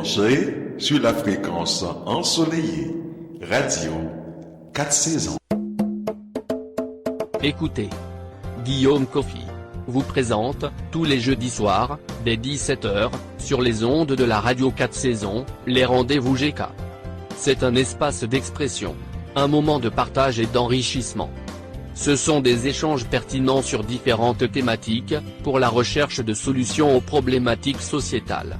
Sur la fréquence ensoleillée, radio 4 saisons. Écoutez, Guillaume Coffy vous présente, tous les jeudis soirs, dès 17h, sur les ondes de la radio 4 saisons, les rendez-vous GK. C'est un espace d'expression, un moment de partage et d'enrichissement. Ce sont des échanges pertinents sur différentes thématiques, pour la recherche de solutions aux problématiques sociétales.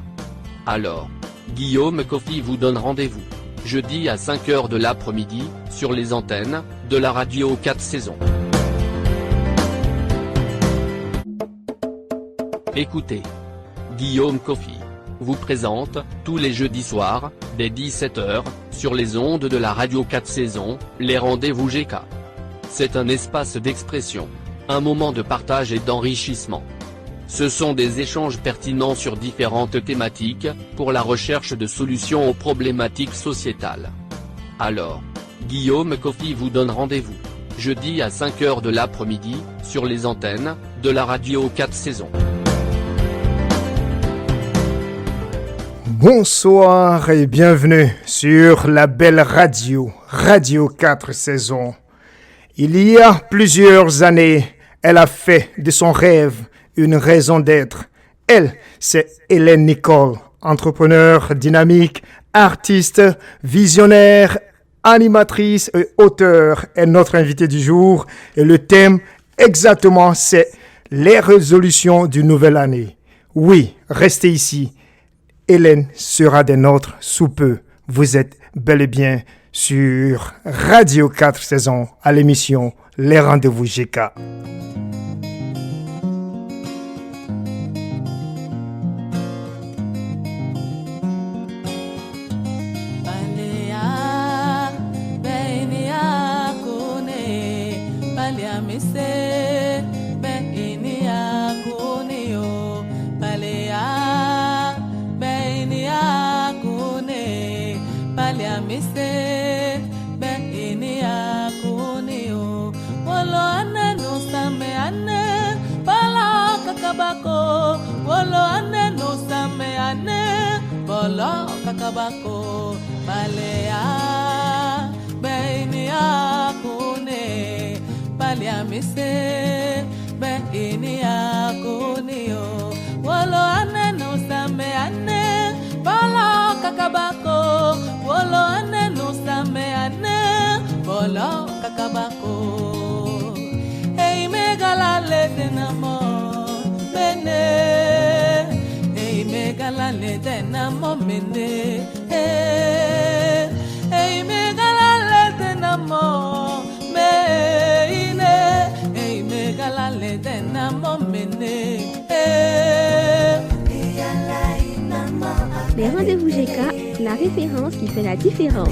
Alors, Guillaume Coffy vous donne rendez-vous, jeudi à 5h de l'après-midi, sur les antennes, de la radio 4 saisons. Écoutez, Guillaume Coffy vous présente, tous les jeudis soirs, dès 17h, sur les ondes de la radio 4 saisons, les rendez-vous GK. C'est un espace d'expression, un moment de partage et d'enrichissement. Ce sont des échanges pertinents sur différentes thématiques, pour la recherche de solutions aux problématiques sociétales. Alors, Guillaume Coffy vous donne rendez-vous, jeudi à 5h de l'après-midi, sur les antennes, de la radio 4 saisons. Bonsoir et bienvenue sur la belle radio, Radio 4 saisons. Il y a plusieurs années, elle a fait de son rêve une raison d'être. Elle, c'est Hélène Nicole, entrepreneur dynamique, artiste, visionnaire, animatrice et auteur est notre invitée du jour. Et le thème exactement, c'est les résolutions d'une nouvelle année. Oui, restez ici. Hélène sera des nôtres sous peu. Vous êtes bel et bien sur Radio 4 saisons à l'émission Les Rendez-vous GK. Kakabako balea beini akune balia mise beini akune o wolo ane no same ane bala kakabako wolo ane no same ane bala kakabako hey megala letenamo bene megala le tena momene hey megala le tena mo meine hey megala le tena momene Les rendez-vous GK, la référence qui fait la différence.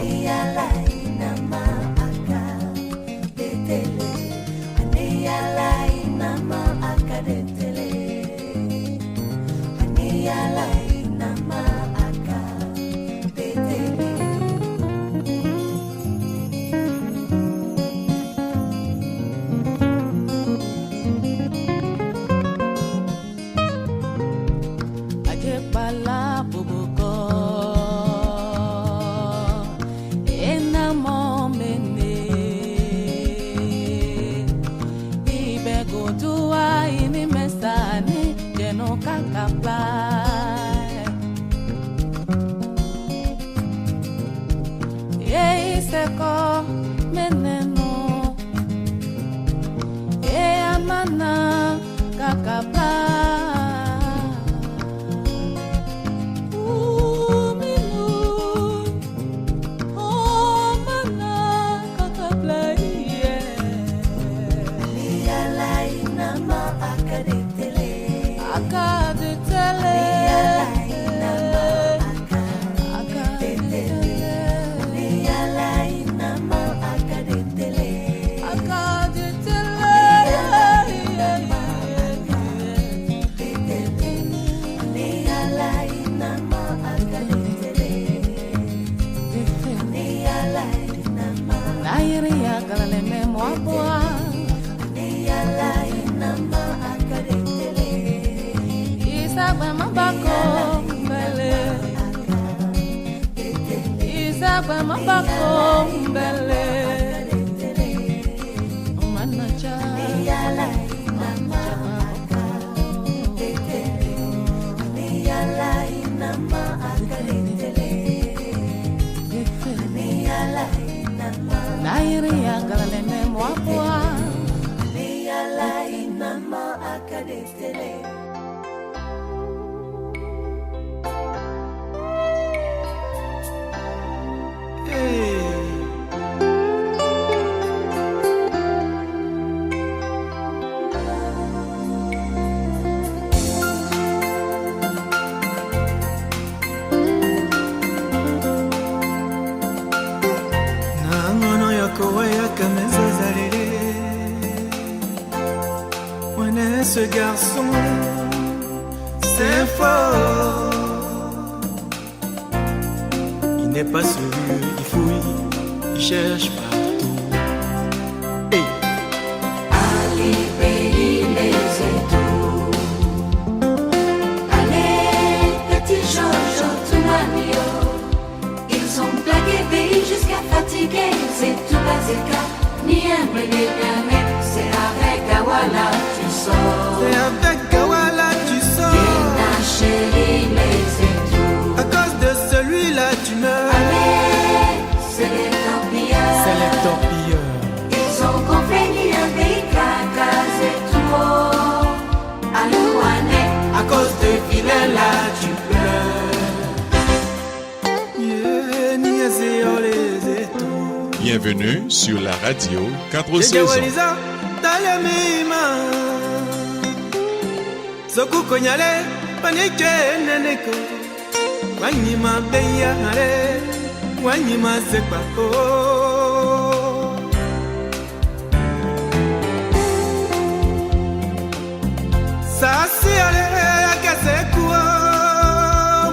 Agba mabako mbele Omanaja Nairi agalene mwapwa Nama akadetele Nangono yako yakameza zalele. Ce garçon, c'est fort. Il n'est pas sérieux, il fouille, il cherche partout. Hey. Ali pays les étoiles. Allez, petit Jojo, tout manio. Ils ont plaqué pays jusqu'à fatiguer. C'est tout basique, ni un blé ni un. C'est avec Awala. C'est avec Gawala tu sors. Chérie, les étoiles. À cause de celui-là tu meurs. Allez, c'est les torpilleurs. C'est les torpilleurs. Ils ont compagnie avec Cacas et tout. À Louane. À cause de vilain là tu pleures. Yeah, niaisez les étoiles. Bienvenue sur la radio 4 saisons. Soku konyale panike neneko wanyima beya ale wanyima sekpako sasi ale akasekuo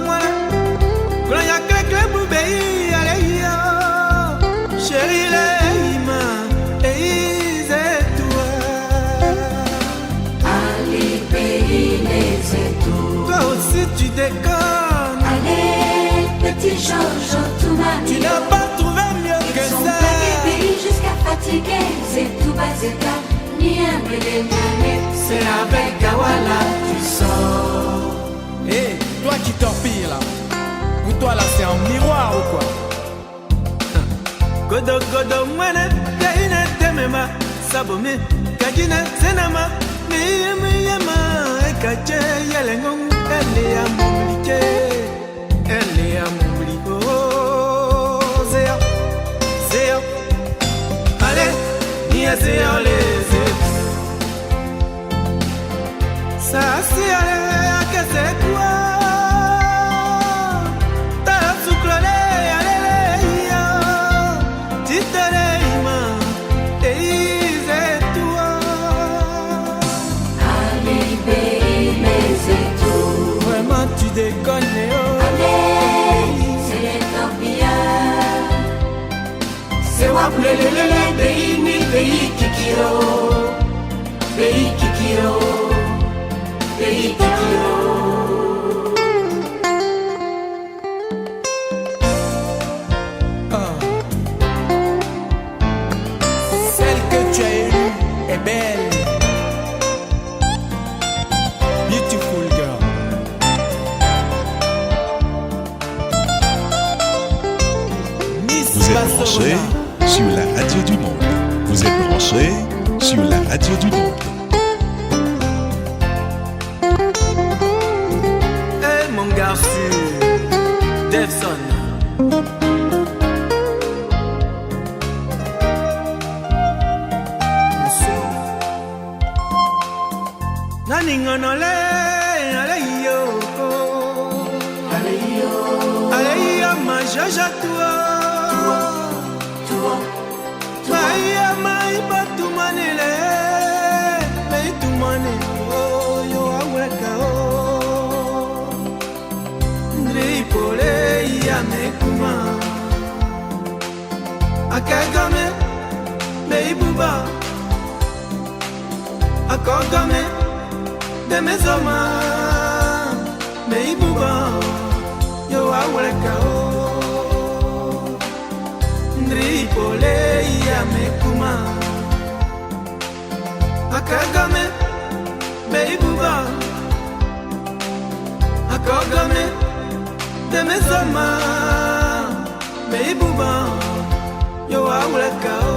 mwana kuna yakekle bubeyi ale yo sherile ima eize toi Ali pays les étoiles. Toi aussi tu déconnes. Allez, petit Jojo, tout m'a Tu n'as pas trouvé mieux que Ils ont ça. plaqué pays jusqu'à fatiguer. C'est tout basique, ni un blé ni un. C'est avec Gawala tu sors. Hé, toi qui torpilles là. Pour toi là c'est un miroir ou quoi? Godo godo mwana, kaine temema, sabome, kajine senama, miyama, ekache yelengong, elle a mouliké, elle a mouliko, zéa, zéa, allez, ni à zéa les étoiles. Ça c'est allez, à que c'est quoi? C'est waple le pays ni pays kikiro, pays kikiro, pays kikiro. Celle que tu as élue est belle, beautiful girl. Vous êtes branchés sur la radio du monde. Vous êtes branchés sur la radio du monde. Hey mon garçon, Devson. Naningonole, aleyo, Aleyo, aleyo, ma jaja toi. Maya mai batumanele, mai tumane, oh yo aweka oh. Ndripole ya mekuma, akagame, mei buba, akogame, demezoma, mei buba, yo aweka oh. mekuma akagame beibuba akagame demezama beibuba yo aulakao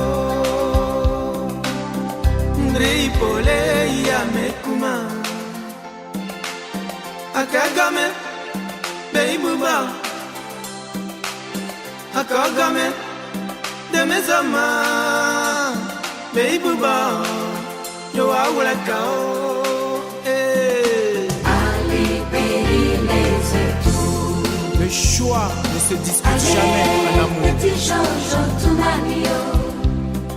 ndrei pole ya mekuma akagame beibuba akagame demezama beibuba yo aulakao le choix ne se discute jamais en amour. Petit Jojo Tunanio,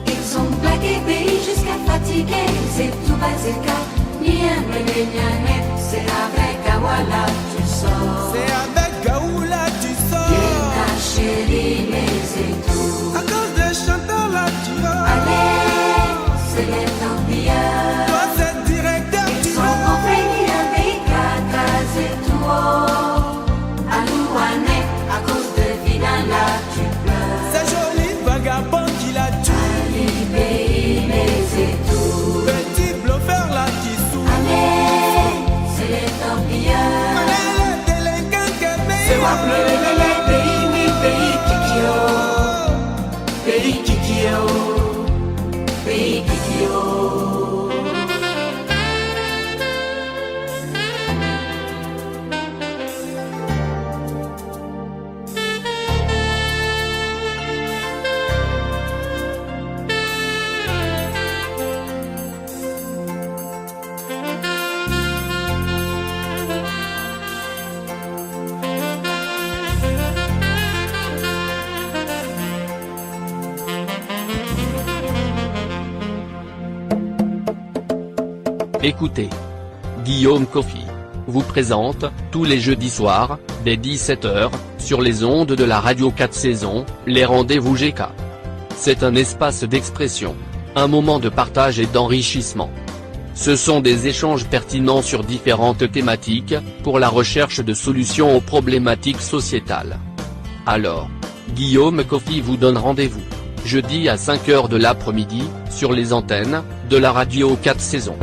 ils ont blagué pays jusqu'à fatiguer. C'est tout basique, ni un ni c'est avec Awala tu sors. C'est avec Gaoula tu sors. Ta chérie, mais c'est tout. À cause des chanteurs là tu vois. Allez, c'est les tampiers. Toi c'est directeur tu Ils ont compris avec Kaka, c'est tout. Alouane, à cause de Vinala, tu pleures. C'est joli vagabond qui l'a tué. Pays, mais c'est tout. Petit bluffeur là qui souffre. Allez, c'est les torpilleurs. Allez, les délinquants qui C'est moi pleurer, pays, mi pays Kikio. Pays Kikio. Pays Kikio. Écoutez, Guillaume Kofi vous présente, tous les jeudis soirs, dès 17h, sur les ondes de la radio 4 saisons, les rendez-vous GK. C'est un espace d'expression, un moment de partage et d'enrichissement. Ce sont des échanges pertinents sur différentes thématiques, pour la recherche de solutions aux problématiques sociétales. Alors, Guillaume Kofi vous donne rendez-vous, jeudi à 5h de l'après-midi, sur les antennes, de la radio 4 saisons.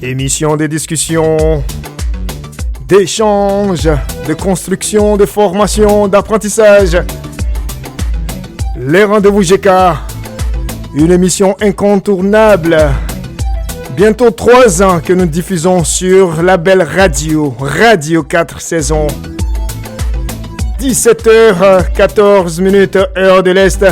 Émission de discussion, d'échange, de construction, de formation, d'apprentissage. Les rendez-vous GK, une émission incontournable. Bientôt 3 ans que nous diffusons sur la belle radio, Radio 4 saisons. 17h14 heure de l'Est.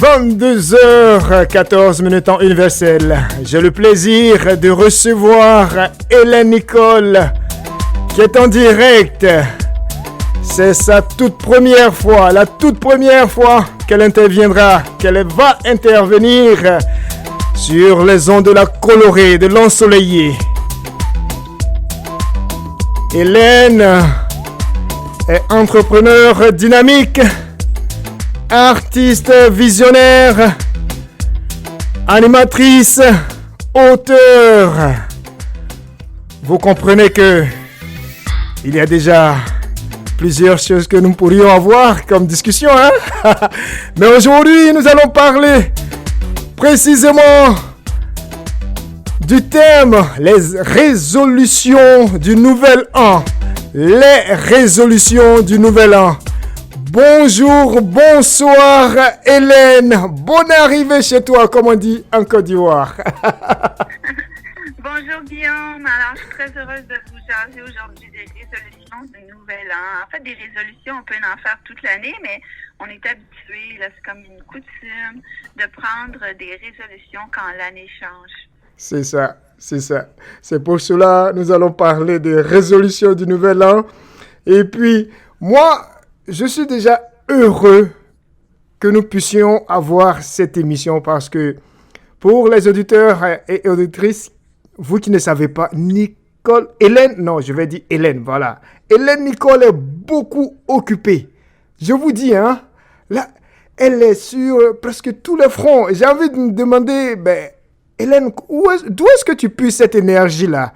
22h14 en universel. J'ai le plaisir de recevoir Hélène Nicole qui est en direct. C'est sa toute première fois, la toute première fois qu'elle interviendra, qu'elle va intervenir sur les ondes de la colorée, de l'ensoleillé. Hélène est entrepreneur dynamique, artiste visionnaire, animatrice, auteur. Vous comprenez que il y a déjà plusieurs choses que nous pourrions avoir comme discussion, hein? Mais aujourd'hui, nous allons parler précisément du thème les résolutions du nouvel an. Les résolutions du nouvel an. Bonjour, bonsoir Hélène. Bonne arrivée chez toi, comme on dit en Côte d'Ivoire. Bonjour Guillaume, alors je suis très heureuse de vous jaser aujourd'hui des résolutions du nouvel an. En fait, des résolutions, on peut en faire toute l'année, mais on est habitué, là, c'est comme une coutume de prendre des résolutions quand l'année change. C'est ça, c'est ça. C'est pour cela que nous allons parler des résolutions du nouvel an. Et puis, moi, je suis déjà heureux que nous puissions avoir cette émission parce que pour les auditeurs et auditrices, vous qui ne savez pas, Hélène, voilà. Hélène Nicole est beaucoup occupée. Je vous dis, hein, là, elle est sur presque tous les fronts. J'ai envie de me demander, Hélène, d'où est-ce que tu puisses cette énergie-là?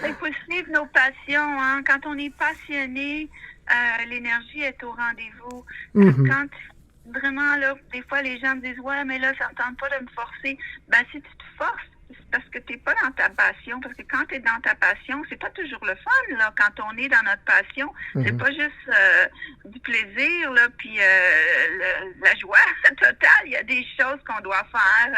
Il faut suivre nos passions, hein. Quand on est passionné, l'énergie est au rendez-vous. Mm-hmm. Quand vraiment, là, des fois, les gens me disent « Ouais, mais là, ça ne tente pas de me forcer. » Si tu te forces, c'est parce que tu n'es pas dans ta passion. Parce que quand tu es dans ta passion, c'est pas toujours le fun, là. Quand on est dans notre passion, c'est pas juste du plaisir, là, puis la joie totale. Il y a des choses qu'on doit faire,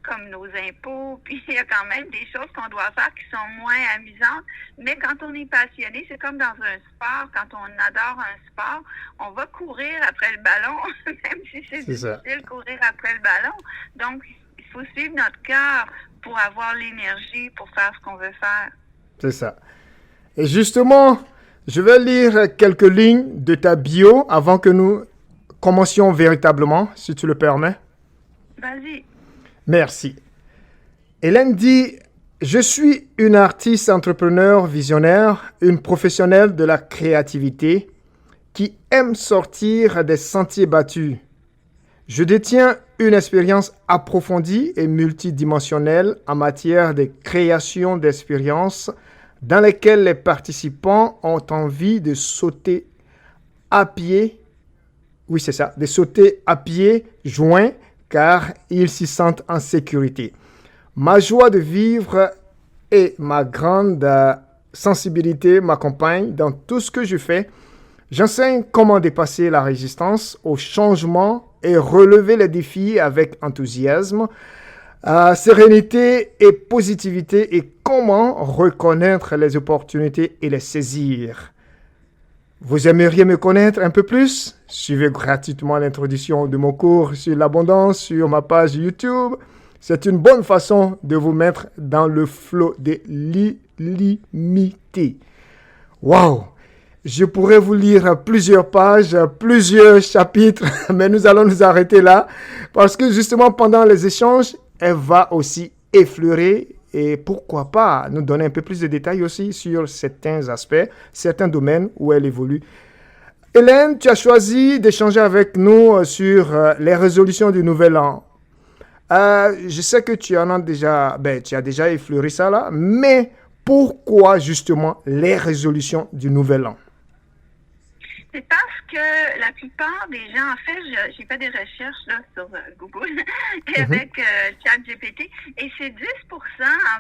comme nos impôts, puis il y a quand même des choses qu'on doit faire qui sont moins amusantes. Mais quand on est passionné, c'est comme dans un sport. Quand on adore un sport, on va courir après le ballon, même si c'est difficile de courir après le ballon. Donc, il faut suivre notre cœur pour avoir l'énergie pour faire ce qu'on veut faire. C'est ça. Et justement, je vais lire quelques lignes de ta bio avant que nous commencions véritablement, si tu le permets. Vas-y. Merci. Hélène dit « Je suis une artiste entrepreneur visionnaire, une professionnelle de la créativité qui aime sortir des sentiers battus. Je détiens une expérience approfondie et multidimensionnelle en matière de création d'expériences dans lesquelles les participants ont envie de sauter à pied, joints, car ils s'y sentent en sécurité. Ma joie de vivre et ma grande sensibilité m'accompagnent dans tout ce que je fais. J'enseigne comment dépasser la résistance au changement et relever les défis avec enthousiasme, sérénité et positivité et comment reconnaître les opportunités et les saisir. Vous aimeriez me connaître un peu plus? Suivez gratuitement l'introduction de mon cours sur l'abondance sur ma page YouTube. C'est une bonne façon de vous mettre dans le flot de l'illimité. Waouh! Je pourrais vous lire plusieurs pages, plusieurs chapitres, mais nous allons nous arrêter là parce que justement pendant les échanges, elle va aussi effleurer et pourquoi pas nous donner un peu plus de détails aussi sur certains aspects, certains domaines où elle évolue. Hélène, tu as choisi d'échanger avec nous sur les résolutions du nouvel an. Je sais que tu as déjà effleuré ça là, mais pourquoi justement les résolutions du nouvel an? C'est parce que la plupart des gens, en fait, j'ai fait des recherches là, sur Google et avec ChatGPT, et c'est 10%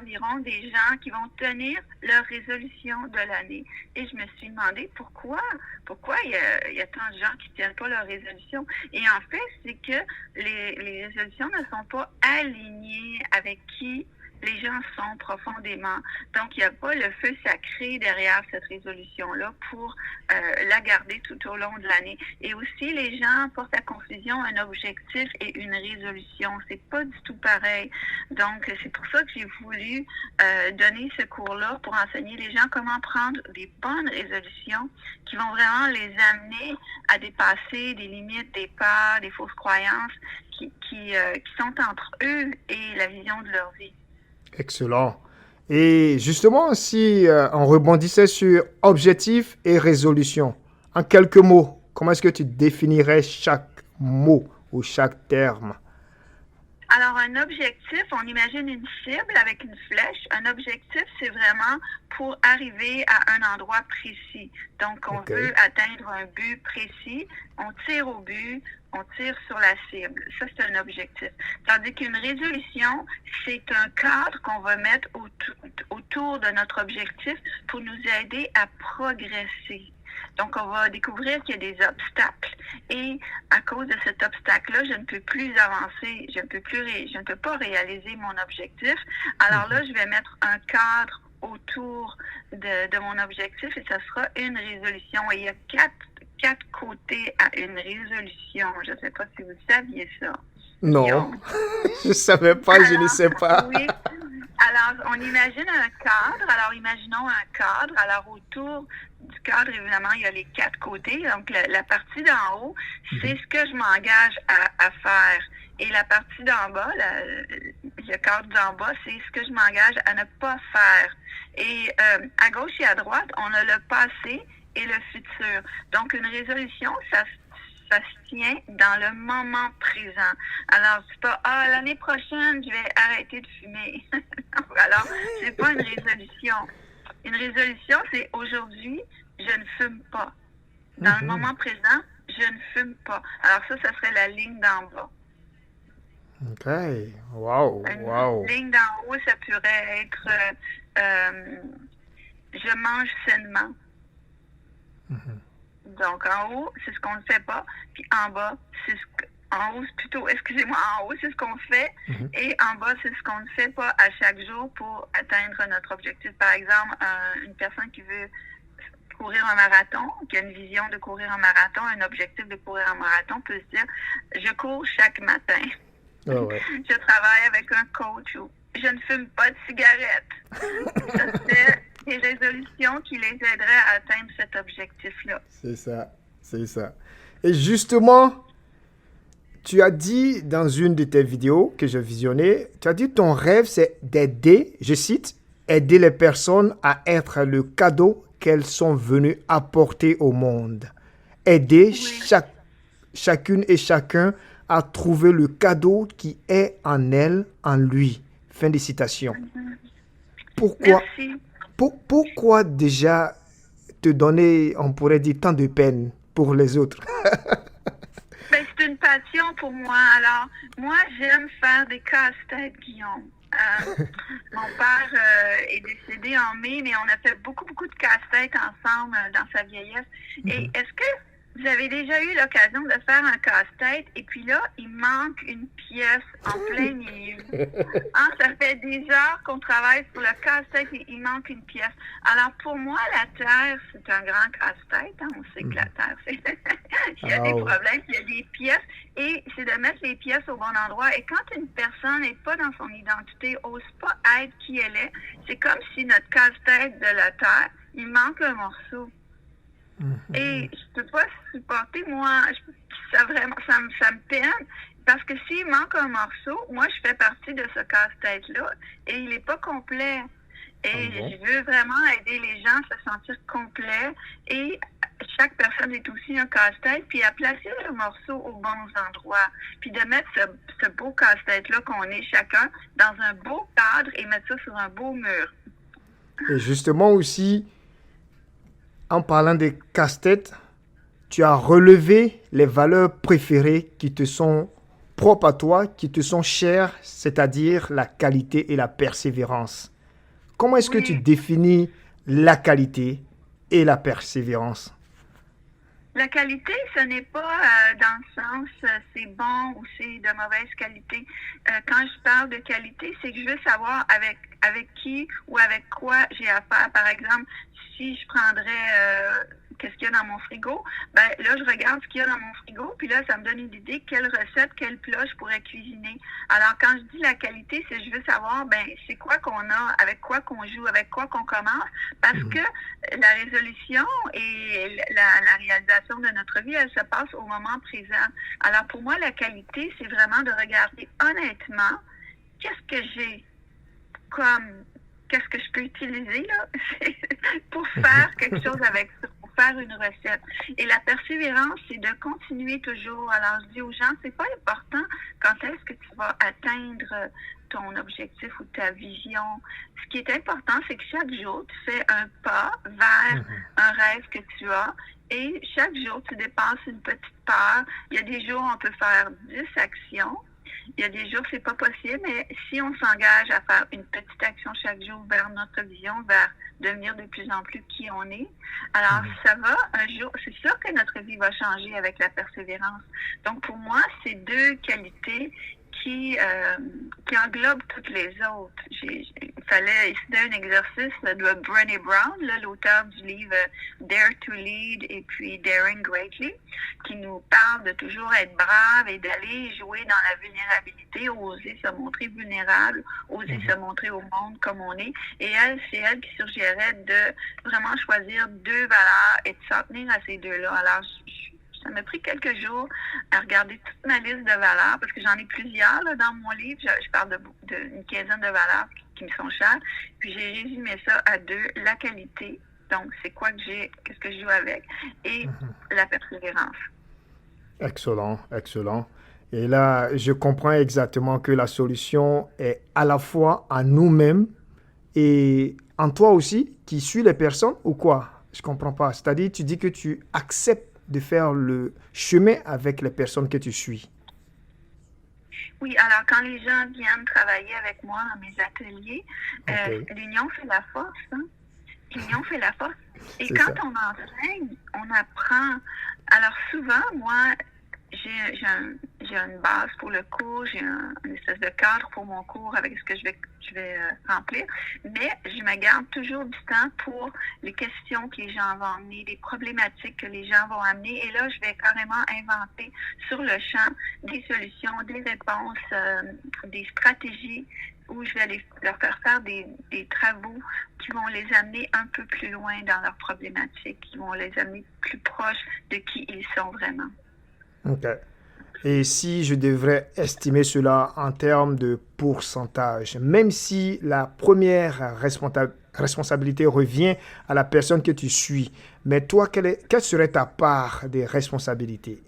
environ des gens qui vont tenir leur résolution de l'année. Et je me suis demandé pourquoi il y a tant de gens qui ne tiennent pas leur résolution. Et en fait, c'est que les résolutions ne sont pas alignées avec qui les gens sont profondément. Donc, il n'y a pas le feu sacré derrière cette résolution-là pour la garder tout au long de l'année. Et aussi, les gens portent à confusion un objectif et une résolution. C'est pas du tout pareil. Donc, c'est pour ça que j'ai voulu donner ce cours-là pour enseigner les gens comment prendre des bonnes résolutions qui vont vraiment les amener à dépasser des limites, des peurs, des fausses croyances qui sont entre eux et la vision de leur vie. Excellent. Et justement, si on rebondissait sur objectif et résolution, en quelques mots, comment est-ce que tu définirais chaque mot ou chaque terme? Alors, un objectif, on imagine une cible avec une flèche. Un objectif, c'est vraiment pour arriver à un endroit précis. Donc, on veut atteindre un but précis. On tire au but, on tire sur la cible. Ça, c'est un objectif. Tandis qu'une résolution, c'est un cadre qu'on va mettre autour de notre objectif pour nous aider à progresser. Donc, on va découvrir qu'il y a des obstacles. Et à cause de cet obstacle-là, je ne peux plus avancer, je ne peux pas réaliser mon objectif. Alors là, je vais mettre un cadre autour de mon objectif et ça sera une résolution. Et il y a quatre côtés à une résolution. Je ne sais pas si vous saviez ça. Non, je ne savais pas, je ne sais pas. Oui. Alors, on imagine un cadre. Alors, imaginons un cadre. Alors, autour du cadre, évidemment, il y a les quatre côtés. Donc, la partie d'en haut, c'est ce que je m'engage à faire. Et la partie d'en bas, le cadre d'en bas, c'est ce que je m'engage à ne pas faire. Et à gauche et à droite, on a le passé et le futur. Donc, une résolution, ça se tient dans le moment présent. Alors, c'est pas, l'année prochaine, je vais arrêter de fumer. Alors, c'est pas une résolution. Une résolution, c'est aujourd'hui, je ne fume pas. Dans le moment présent, je ne fume pas. Alors ça serait la ligne d'en bas. OK. Wow. Une ligne d'en haut, ça pourrait être je mange sainement. Donc, en haut, c'est ce qu'on ne fait pas. Puis en bas, en haut, c'est ce qu'on fait. Et en bas, c'est ce qu'on ne fait pas à chaque jour pour atteindre notre objectif. Par exemple, une personne qui veut courir un marathon, qui a une vision de courir un marathon, un objectif de courir un marathon, peut se dire, je cours chaque matin. Je travaille avec un coach ou je ne fume pas de cigarette. Ça serait des résolutions qui les aideraient à atteindre cet objectif-là. C'est ça. Et justement, tu as dit dans une de tes vidéos que j'ai visionnées, tu as dit ton rêve, c'est d'aider, je cite, aider les personnes à être le cadeau qu'elles sont venues apporter au monde. Aider chacune et chacun à trouver le cadeau qui est en elle, en lui. Fin de citation. Pourquoi déjà te donner, on pourrait dire, tant de peine pour les autres? C'est une passion pour moi. Alors, moi, j'aime faire des casse-têtes, Guillaume. Mon père est décédé en mai, mais on a fait beaucoup de casse-têtes ensemble dans sa vieillesse. Et est-ce que vous avez déjà eu l'occasion de faire un casse-tête et puis là, il manque une pièce en plein milieu? Ça fait des heures qu'on travaille sur le casse-tête et il manque une pièce. Alors, pour moi, la Terre, c'est un grand casse-tête. On sait que la Terre, il y a des problèmes, il y a des pièces. Et c'est de mettre les pièces au bon endroit. Et quand une personne n'est pas dans son identité, n'ose pas être qui elle est, c'est comme si notre casse-tête de la Terre, il manque un morceau. Et je peux pas supporter, moi, ça me peine, parce que s'il manque un morceau, moi, je fais partie de ce casse-tête-là, et il n'est pas complet. Et je veux vraiment aider les gens à se sentir complets, et chaque personne est aussi un casse-tête, puis à placer le morceau aux bons endroits, puis de mettre ce beau casse-tête-là qu'on est chacun dans un beau cadre et mettre ça sur un beau mur. Et justement aussi, en parlant des casse-têtes, tu as relevé les valeurs préférées qui te sont propres à toi, qui te sont chères, c'est-à-dire la qualité et la persévérance. Comment est-ce que tu définis la qualité et la persévérance? La qualité, ce n'est pas dans le sens c'est bon ou c'est de mauvaise qualité. Quand je parle de qualité, c'est que je veux savoir avec qui ou avec quoi j'ai affaire. Par exemple, si je prendrais qu'est-ce qu'il y a dans mon frigo, là, je regarde ce qu'il y a dans mon frigo, puis là, ça me donne une idée quelle recette, quel plat je pourrais cuisiner. Alors, quand je dis la qualité, c'est je veux savoir, c'est quoi qu'on a, avec quoi qu'on joue, avec quoi qu'on commence, parce que la résolution et la réalisation de notre vie, elle se passe au moment présent. Alors, pour moi, la qualité, c'est vraiment de regarder honnêtement qu'est-ce que j'ai qu'est-ce que je peux utiliser là pour faire quelque chose avec ça, pour faire une recette. Et la persévérance, c'est de continuer toujours. Alors, je dis aux gens, c'est pas important quand est-ce que tu vas atteindre ton objectif ou ta vision. Ce qui est important, c'est que chaque jour, tu fais un pas vers un rêve que tu as. Et chaque jour, tu dépasses une petite part. Il y a des jours, on peut faire 10 actions. Il y a des jours, c'est pas possible, mais si on s'engage à faire une petite action chaque jour vers notre vision, vers devenir de plus en plus qui on est, alors ça va un jour, c'est sûr que notre vie va changer avec la persévérance. Donc pour moi, c'est deux qualités qui englobe toutes les autres. Il fallait essayer un exercice de Brené Brown, là, l'auteur du livre Dare to Lead et puis Daring Greatly, qui nous parle de toujours être brave et d'aller jouer dans la vulnérabilité, oser se montrer vulnérable, oser se montrer au monde comme on est. Et elle, c'est elle qui suggérait de vraiment choisir deux valeurs et de s'en tenir à ces deux-là. Alors, ça m'a pris quelques jours à regarder toute ma liste de valeurs, parce que j'en ai plusieurs là, dans mon livre. Je parle d'une quinzaine de valeurs qui me sont chères. Puis j'ai résumé ça à deux. La qualité, donc c'est quoi que j'ai, qu'est-ce que je joue avec, et la persévérance. Excellent, excellent. Et là, je comprends exactement que la solution est à la fois en nous-mêmes et en toi aussi, qui suis les personnes, ou quoi? Je comprends pas. C'est-à-dire, tu dis que tu acceptes de faire le chemin avec les personnes que tu suis. Oui, alors quand les gens viennent travailler avec moi dans mes ateliers, l'union fait la force. Hein? L'union fait la force. Et C'est quand ça. on enseigne, on apprend. Alors souvent, moi, j'ai une base pour le cours, j'ai une espèce de cadre pour mon cours avec ce que je vais remplir, mais je me garde toujours du temps pour les questions que les gens vont amener, les problématiques que les gens vont amener, et là, je vais carrément inventer sur le champ des solutions, des réponses, des stratégies où je vais leur faire faire des travaux qui vont les amener un peu plus loin dans leurs problématiques, qui vont les amener plus proches de qui ils sont vraiment. OK. Et si je devrais estimer cela en termes de pourcentage, même si la première responsabilité revient à la personne que tu suis, mais toi, quelle serait ta part des responsabilités?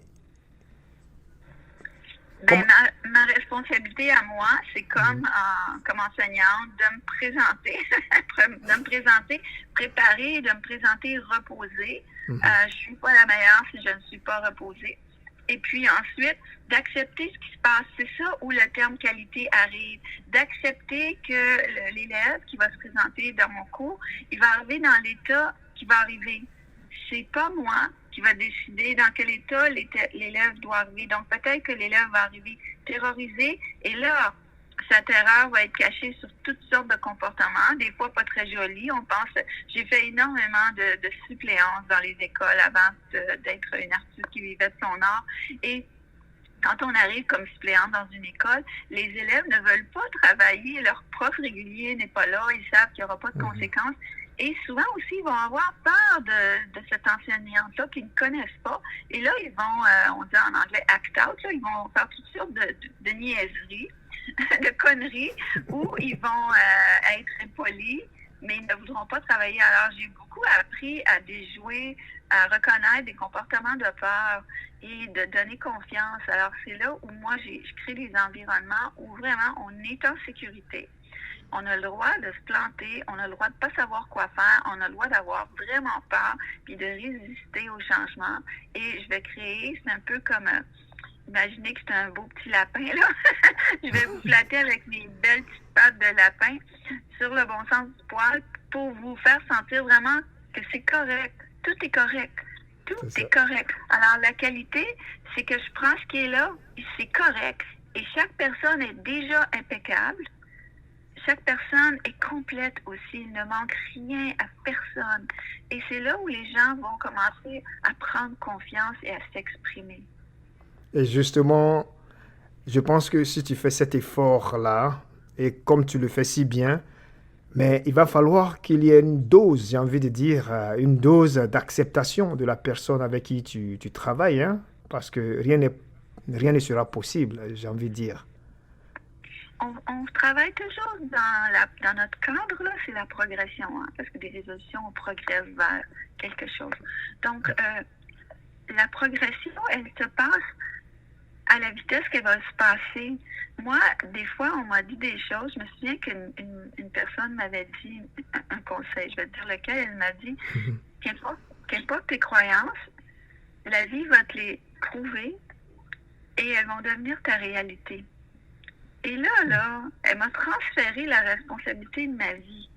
Ma responsabilité à moi, c'est comme enseignante de me présenter, préparer, de me présenter reposée. Je suis pas la meilleure si je ne suis pas reposée. Et puis ensuite, d'accepter ce qui se passe. C'est ça où le terme qualité arrive. D'accepter que l'élève qui va se présenter dans mon cours, il va arriver dans l'état qui va arriver. C'est pas moi qui va décider dans quel état l'élève doit arriver. Donc peut-être que l'élève va arriver terrorisé, et là, sa terreur va être cachée sur toutes sortes de comportements, des fois pas très jolis. On pense, j'ai fait énormément de suppléances dans les écoles avant d'être une artiste qui vivait de son art. Et quand on arrive comme suppléante dans une école, les élèves ne veulent pas travailler, leur prof régulier n'est pas là, ils savent qu'il n'y aura pas de conséquences. Et souvent aussi, ils vont avoir peur de cette enseignante-là qu'ils ne connaissent pas. Et là, ils vont, on dit en anglais, act out, là, ils vont faire toutes sortes de niaiseries, de conneries, où ils vont être impolis, mais ils ne voudront pas travailler. Alors, j'ai beaucoup appris à déjouer, à reconnaître des comportements de peur et de donner confiance. Alors, c'est là où moi, je crée des environnements où vraiment on est en sécurité. On a le droit de se planter, on a le droit de ne pas savoir quoi faire, on a le droit d'avoir vraiment peur, puis de résister au changement. Et je vais créer, c'est un peu comme, imaginez que c'est un beau petit lapin, là. Je vais vous flatter avec mes belles petites pattes de lapin sur le bon sens du poil pour vous faire sentir vraiment que c'est correct. Tout est correct. Tout est correct. Alors, la qualité, c'est que je prends ce qui est là, et c'est correct. Et chaque personne est déjà impeccable. Chaque personne est complète aussi. Il ne manque rien à personne. Et c'est là où les gens vont commencer à prendre confiance et à s'exprimer. Et justement, je pense que si tu fais cet effort-là, et comme tu le fais si bien, mais il va falloir qu'il y ait une dose, j'ai envie de dire, une dose d'acceptation de la personne avec qui tu travailles, hein, parce que rien ne sera possible, j'ai envie de dire. on travaille toujours dans notre cadre, là, c'est la progression, hein, parce que des résolutions, on progresse vers quelque chose. Donc, la progression, elle se passe à la vitesse qu'elle va se passer. Moi, des fois, on m'a dit des choses. Je me souviens qu'une personne m'avait dit un conseil, je vais te dire lequel, elle m'a dit, qu'importe tes croyances, la vie va te les prouver et elles vont devenir ta réalité. Et là, elle m'a transféré la responsabilité de ma vie.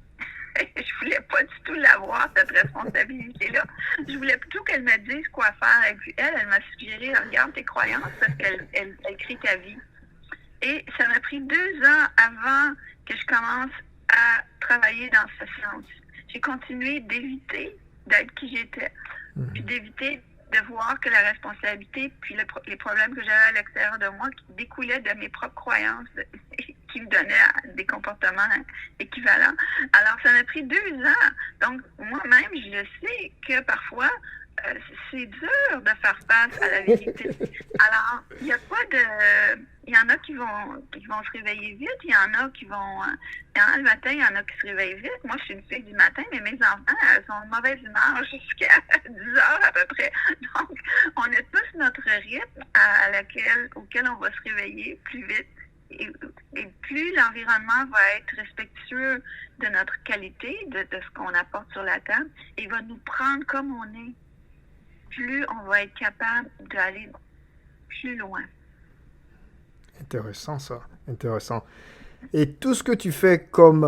Je voulais pas du tout l'avoir, cette responsabilité-là. Je voulais plutôt qu'elle me dise quoi faire. Et puis elle m'a suggéré, regarde tes croyances parce qu'elle crée ta vie. Et ça m'a pris 2 ans avant que je commence à travailler dans ce sens. J'ai continué d'éviter d'être qui j'étais, puis d'éviter de voir que la responsabilité, puis les problèmes que j'avais à l'extérieur de moi qui découlaient de mes propres croyances, qui me donnaient des comportements équivalents. Alors, ça m'a pris 2 ans. Donc, moi-même, je sais que parfois, c'est dur de faire face à la vérité. Alors, il y a pas de... Il y en a qui vont se réveiller vite, il y en a qui vont... le matin, il y en a qui se réveillent vite. Moi, je suis une fille du matin, mais mes enfants, elles sont de mauvaise humeur jusqu'à 10 heures à peu près. Donc, on a tous notre rythme auquel on va se réveiller plus vite. Et plus l'environnement va être respectueux de notre qualité, de ce qu'on apporte sur la table, et va nous prendre comme on est, plus on va être capable d'aller plus loin. Intéressant ça, intéressant. Et tout ce que tu fais comme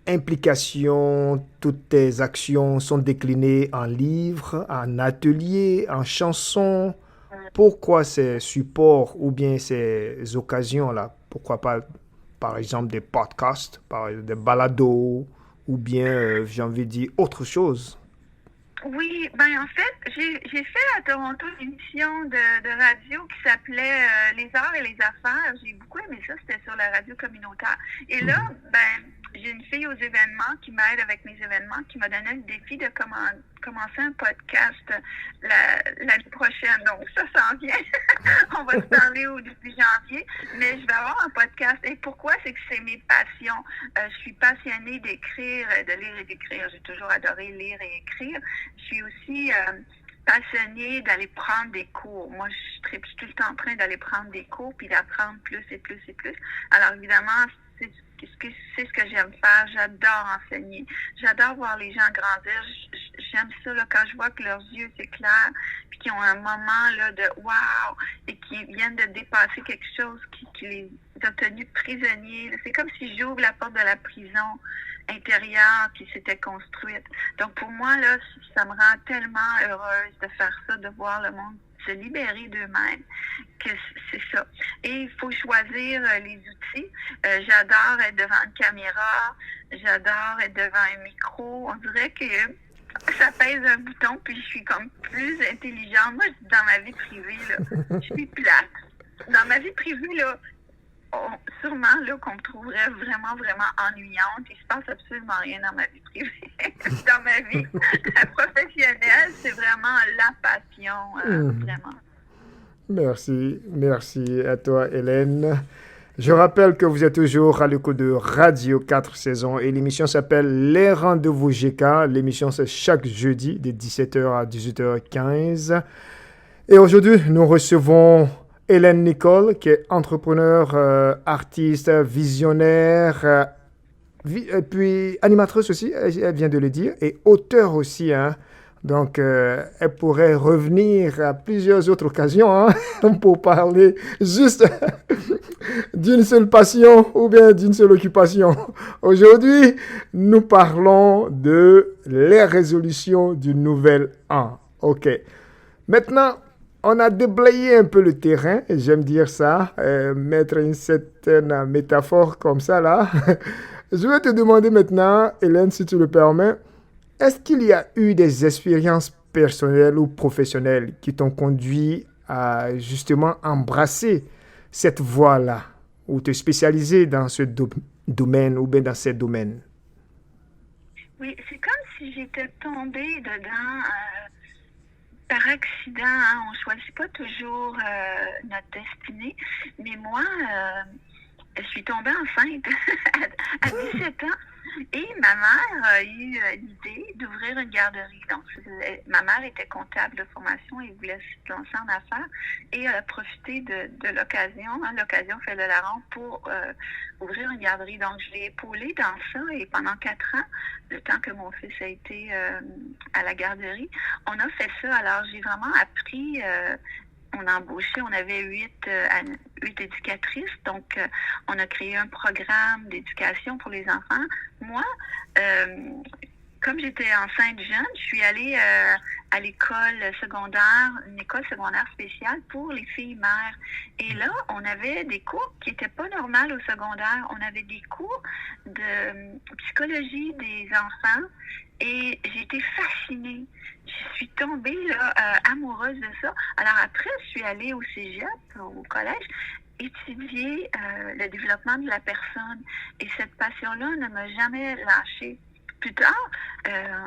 implication, toutes tes actions sont déclinées en livres, en ateliers, en chansons. Pourquoi ces supports ou bien ces occasions-là? Pourquoi pas, par exemple, des podcasts, des balados ou bien, j'ai envie de dire, autre chose? Oui, en fait, j'ai fait à Toronto une émission de radio qui s'appelait Les arts et les affaires. J'ai beaucoup aimé ça, c'était sur la radio communautaire. Et là, j'ai une fille aux événements qui m'aide avec mes événements, qui m'a donné le défi de commencer un podcast l'année prochaine. Donc, ça s'en vient. On va se parler au début janvier, mais je vais avoir un podcast. Et pourquoi? C'est que c'est mes passions. Je suis passionnée d'écrire, de lire et d'écrire. J'ai toujours adoré lire et écrire. Je suis aussi passionnée d'aller prendre des cours. Moi, je suis tout le temps en train d'aller prendre des cours puis d'apprendre plus et plus et plus. Alors, évidemment, c'est ce que j'aime faire. J'adore enseigner. J'adore voir les gens grandir. J'aime ça là, quand je vois que leurs yeux s'éclairent puis qu'ils ont un moment là, de « wow » et qu'ils viennent de dépasser quelque chose qui les a tenus prisonniers. C'est comme si j'ouvre la porte de la prison intérieure qui s'était construite. Donc, pour moi, là, ça me rend tellement heureuse de faire ça, de voir le monde se libérer d'eux-mêmes, que c'est ça. Et il faut choisir les outils. J'adore être devant une caméra, j'adore être devant un micro. On dirait que ça pèse un bouton, puis je suis comme plus intelligente. Moi, dans ma vie privée, là, je suis plate. Dans ma vie privée, là, sûrement là qu'on me trouverait vraiment, vraiment ennuyante. Il se passe absolument rien dans ma vie privée. Dans ma vie professionnelle, c'est vraiment la passion, vraiment. Merci à toi, Hélène. Je rappelle que vous êtes toujours à l'écoute de Radio 4 saisons et l'émission s'appelle Les Rendez-vous GK. L'émission, c'est chaque jeudi de 17h à 18h15. Et aujourd'hui, nous recevons Hélène Nicole, qui est entrepreneur, artiste, visionnaire, et puis animatrice aussi, elle vient de le dire, et auteur aussi. Hein. Donc, elle pourrait revenir à plusieurs autres occasions pour parler juste d'une seule passion ou bien d'une seule occupation. Aujourd'hui, nous parlons de les résolutions du nouvel an. OK. Maintenant, on a déblayé un peu le terrain, j'aime dire ça, mettre une certaine métaphore comme ça là. Je vais te demander maintenant, Hélène, si tu le permets, est-ce qu'il y a eu des expériences personnelles ou professionnelles qui t'ont conduit à justement embrasser cette voie-là ou te spécialiser dans ce domaine ou bien dans ces domaines? Oui, c'est comme si j'étais tombée dedans par accident. Hein. On ne choisit pas toujours notre destinée. Mais moi, je suis tombée enceinte à 17 ans. Et ma mère a eu l'idée d'ouvrir une garderie. Donc, ma mère était comptable de formation et voulait se lancer en affaires. Et elle a profité de l'occasion. L'occasion fait le larron pour ouvrir une garderie. Donc, je l'ai épaulée dans ça. Et pendant 4 ans, le temps que mon fils a été à la garderie, on a fait ça. Alors, j'ai vraiment appris... on a embauché, on avait 8 éducatrices, donc on a créé un programme d'éducation pour les enfants. Moi, comme j'étais enceinte jeune, je suis allée à l'école secondaire, une école secondaire spéciale pour les filles mères. Et là, on avait des cours qui n'étaient pas normaux au secondaire. On avait des cours de psychologie des enfants. Et j'ai été fascinée. Je suis tombée là, amoureuse de ça. Alors après, je suis allée au cégep, au collège, étudier le développement de la personne. Et cette passion-là ne m'a jamais lâchée. Plus tard,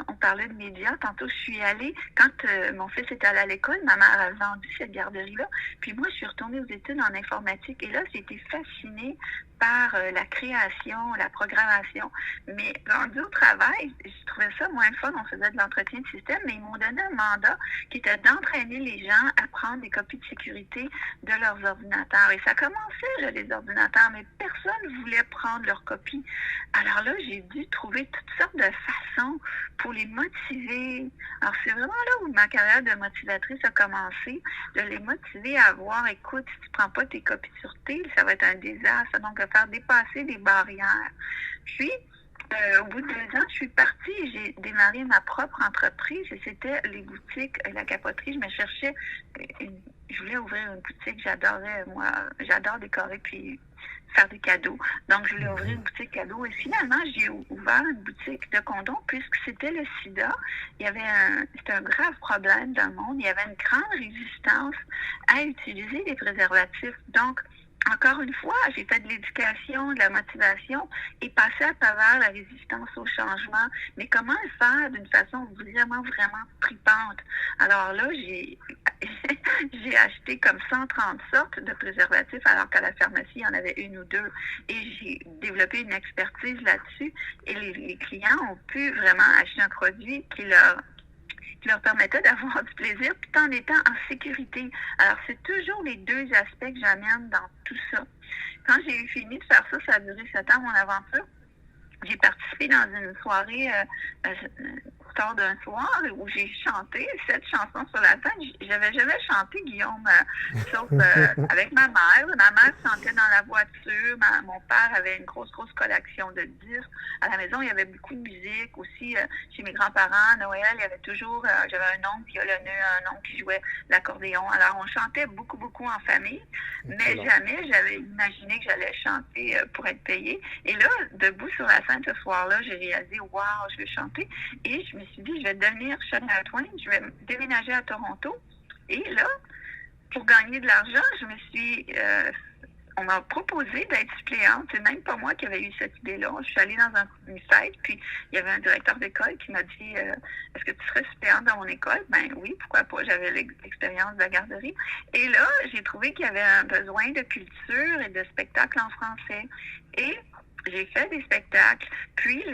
on parlait de médias. Tantôt, je suis allée, quand mon fils était allé à l'école, ma mère a vendu cette garderie-là. Puis moi, je suis retournée aux études en informatique. Et là, j'ai été fascinée par la création, la programmation. Mais rendu au travail, je trouvais ça moins fun. On faisait de l'entretien de système, mais ils m'ont donné un mandat qui était d'entraîner les gens à prendre des copies de sécurité de leurs ordinateurs. Et ça commençait, là, les ordinateurs, mais personne ne voulait prendre leurs copies. Alors là, j'ai dû trouver toutes sortes de façons pour les motiver. Alors, c'est vraiment là où ma carrière de motivatrice a commencé, de les motiver à voir, écoute, si tu ne prends pas tes copies de sûreté, ça va être un désastre. Donc, de faire dépasser des barrières. Puis, au bout de 2 ans, je suis partie et j'ai démarré ma propre entreprise et c'était les boutiques, la capoterie. Je me cherchais, je voulais ouvrir une boutique, j'adorais, moi, j'adore décorer puis faire des cadeaux. Donc, je voulais ouvrir une boutique cadeaux et finalement, j'ai ouvert une boutique de condoms puisque c'était le sida. C'était un grave problème dans le monde. Il y avait une grande résistance à utiliser des préservatifs. Donc, encore une fois, j'ai fait de l'éducation, de la motivation et passé à travers la résistance au changement. Mais comment le faire d'une façon vraiment, vraiment tripante? Alors là, j'ai acheté comme 130 sortes de préservatifs alors qu'à la pharmacie, il y en avait 1 ou 2. Et j'ai développé une expertise là-dessus et les clients ont pu vraiment acheter un produit qui leur permettait d'avoir du plaisir tout en étant en sécurité. Alors, c'est toujours les 2 aspects que j'amène dans tout ça. Quand j'ai eu fini de faire ça, ça a duré 7 ans, mon aventure. J'ai participé dans une soirée tard d'un soir où j'ai chanté 7 chansons sur la scène. J'avais jamais chanté, Guillaume, sauf avec ma mère. Ma mère chantait dans la voiture. Mon père avait une grosse collection de disques. À la maison, il y avait beaucoup de musique. Aussi, chez mes grands-parents, à Noël, il y avait toujours... j'avais un oncle violonneux, un oncle qui jouait l'accordéon. Alors, on chantait beaucoup en famille. Mais jamais j'avais imaginé que j'allais chanter pour être payée. Et là, debout sur la scène ce soir-là, j'ai réalisé, wow, je vais chanter. Et je me suis dit, je vais devenir Shania Twain, je vais déménager à Toronto. Et là, pour gagner de l'argent, on m'a proposé d'être suppléante. C'est même pas moi qui avais eu cette idée-là. Je suis allée dans une fête, puis il y avait un directeur d'école qui m'a dit, est-ce que tu serais suppléante dans mon école? Ben oui, pourquoi pas? J'avais l'expérience de la garderie. Et là, j'ai trouvé qu'il y avait un besoin de culture et de spectacle en français. Et j'ai fait des spectacles. Puis,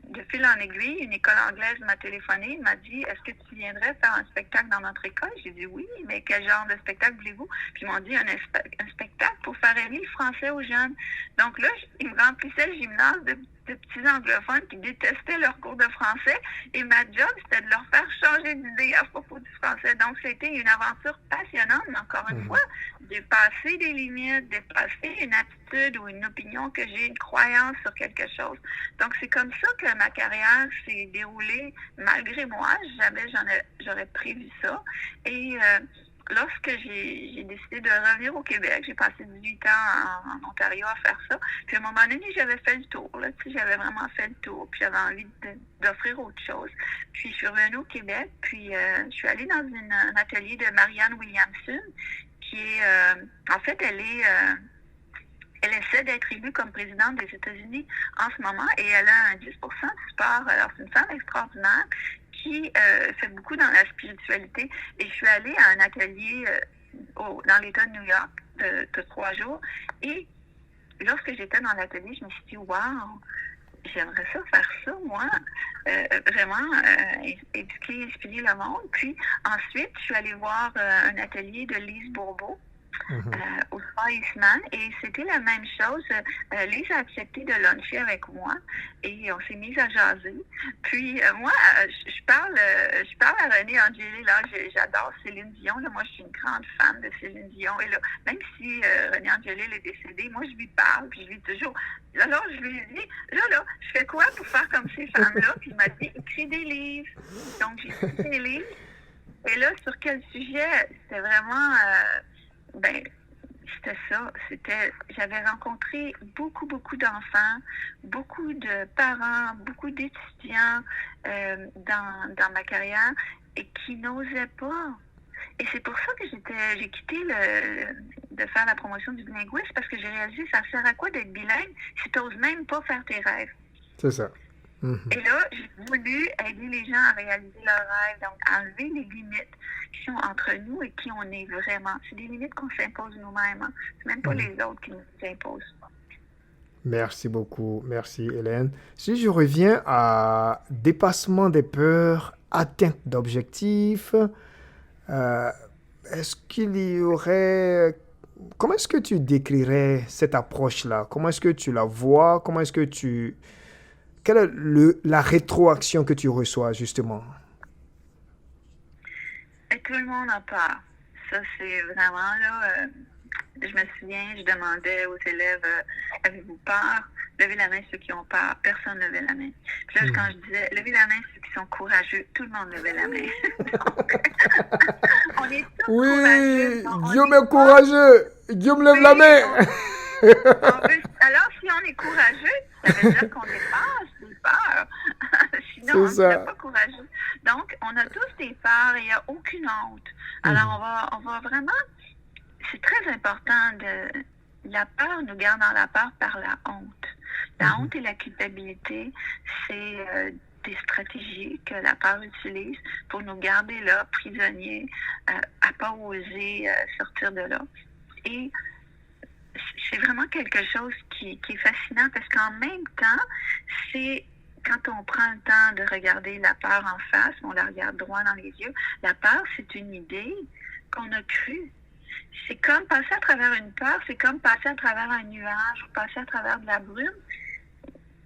de fil en aiguille, une école anglaise m'a téléphoné. Il m'a dit, est-ce que tu viendrais faire un spectacle dans notre école? J'ai dit oui, mais quel genre de spectacle voulez-vous? Puis, ils m'ont dit un spectacle pour faire aimer le français aux jeunes. Donc là, ils me remplissaient le gymnase de petits anglophones qui détestaient leur cours de français. Et ma job, c'était de leur faire changer d'idée à propos du français. Donc, c'était une aventure passionnante, mais encore une fois, dépasser des limites, dépasser une attitude ou une opinion que j'ai, une croyance sur quelque chose. Donc, c'est comme ça que ma carrière s'est déroulée malgré moi. Jamais j'aurais prévu ça. Et lorsque j'ai décidé de revenir au Québec, j'ai passé 18 ans en Ontario à faire ça. Puis à un moment donné, j'avais fait le tour. Là, j'avais vraiment fait le tour. Puis j'avais envie d'offrir autre chose. Puis je suis revenue au Québec. Puis je suis allée dans un atelier de Marianne Williamson, qui est... en fait, elle essaie d'être élue comme présidente des États-Unis en ce moment et elle a un 10% de support. Alors, c'est une femme extraordinaire qui fait beaucoup dans la spiritualité. Et je suis allée à un atelier dans l'État de New York de 3 jours et lorsque j'étais dans l'atelier, je me suis dit, wow, j'aimerais ça faire ça, moi, vraiment éduquer, inspirer le monde. Puis ensuite, je suis allée voir un atelier de Lise Bourbeau. Au Spa Eastman, et c'était la même chose. Lise a accepté de luncher avec moi et on s'est mis à jaser. Puis moi, je parle à René Angélil, là, j'adore Céline Dion. Là, moi, je suis une grande fan de Céline Dion. Et là, même si René Angélil est décédé, moi, je lui parle, puis je lui dis toujours. Alors, je lui dis, là, je fais quoi pour faire comme ces femmes-là? Puis il m'a dit, écris des livres. Donc, j'ai écrit des livres. Et là, sur quel sujet? C'était vraiment... c'était ça. J'avais rencontré beaucoup d'enfants, beaucoup de parents, beaucoup d'étudiants dans ma carrière et qui n'osaient pas. Et c'est pour ça que j'ai quitté de faire la promotion du bilinguisme, parce que j'ai réalisé, ça sert à quoi d'être bilingue si tu n'oses même pas faire tes rêves? C'est ça. Et là, j'ai voulu aider les gens à réaliser leurs rêves, donc à enlever les limites qui sont entre nous et qui on est vraiment. C'est des limites qu'on s'impose nous-mêmes. Hein. C'est même pas les autres qui nous imposent. Merci beaucoup. Merci, Hélène. Si je reviens à dépassement des peurs, atteinte d'objectifs, est-ce qu'il y aurait... Comment est-ce que tu décrirais cette approche-là? Comment est-ce que tu la vois? Comment est-ce que tu... Quelle est la rétroaction que tu reçois, justement? Et tout le monde en parle. Ça, c'est vraiment, là... je me souviens, je demandais aux élèves, avez-vous peur? Levez la main ceux qui ont peur. Personne ne levait la main. Puis là, quand je disais, levez la main ceux qui sont courageux, tout le monde levait la main. Donc, on est tous courageux. Guillaume est courageux. Guillaume lève la main. Alors, si on est courageux, ça veut dire qu'on dépasse des peurs. Sinon, on n'est pas courageux. Donc, on a tous des peurs et il n'y a aucune honte. Alors, on va vraiment... C'est très important la peur nous garde dans la peur par la honte. La honte et la culpabilité, c'est des stratégies que la peur utilise pour nous garder là, prisonniers, à pas oser sortir de là. Et c'est vraiment quelque chose qui est fascinant parce qu'en même temps, c'est quand on prend le temps de regarder la peur en face, on la regarde droit dans les yeux, la peur, c'est une idée qu'on a crue. C'est comme passer à travers une peur, c'est comme passer à travers un nuage ou passer à travers de la brume.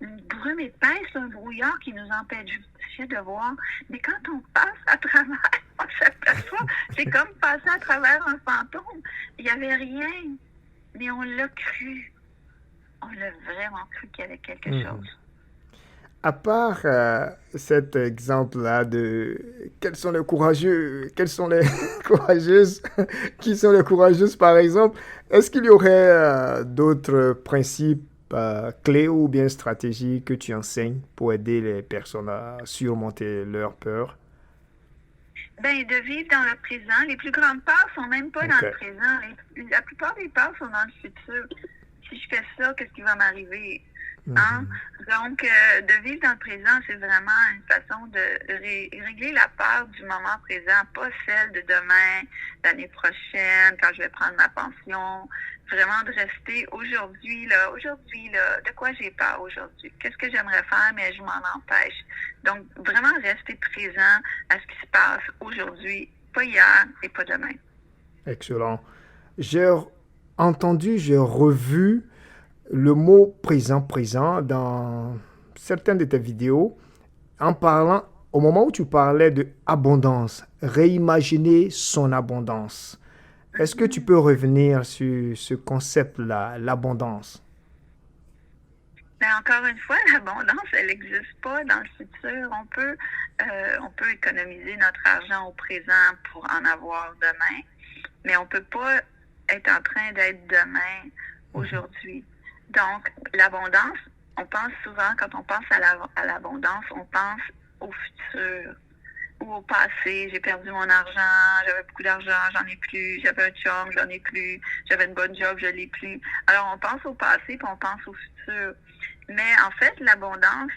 Une brume épaisse, un brouillard qui nous empêche de voir. Mais quand on passe à travers, on s'aperçoit, c'est comme passer à travers un fantôme. Il n'y avait rien, mais on l'a cru. On l'a vraiment cru qu'il y avait quelque chose. À part cet exemple-là de quels sont les courageux, quelles sont les courageuses, qui sont les courageuses par exemple, est-ce qu'il y aurait d'autres principes clés ou bien stratégies que tu enseignes pour aider les personnes à surmonter leurs peurs? De vivre dans le présent. Les plus grandes peurs sont même pas dans le présent. La plupart des peurs sont dans le futur. Si je fais ça, qu'est-ce qui va m'arriver? Hein? Donc, de vivre dans le présent, c'est vraiment une façon de régler la peur du moment présent, pas celle de demain, l'année prochaine, quand je vais prendre ma pension. Vraiment de rester aujourd'hui, de quoi j'ai peur aujourd'hui? Qu'est-ce que j'aimerais faire, mais je m'en empêche. Donc, vraiment rester présent à ce qui se passe aujourd'hui, pas hier et pas demain. Excellent. J'ai revu le mot présent dans certaines de tes vidéos en parlant, au moment où tu parlais de abondance, réimaginer son abondance. Est-ce que tu peux revenir sur ce concept-là, l'abondance? Encore une fois, l'abondance, elle n'existe pas dans le futur. On peut économiser notre argent au présent pour en avoir demain, mais on ne peut pas être en train d'être demain, aujourd'hui. Donc, l'abondance, on pense souvent, quand on pense à l'abondance, on pense au futur ou au passé. J'ai perdu mon argent, j'avais beaucoup d'argent, j'en ai plus. J'avais un chum, j'en ai plus. J'avais une bonne job, je l'ai plus. Alors, on pense au passé puis on pense au futur. Mais en fait, l'abondance,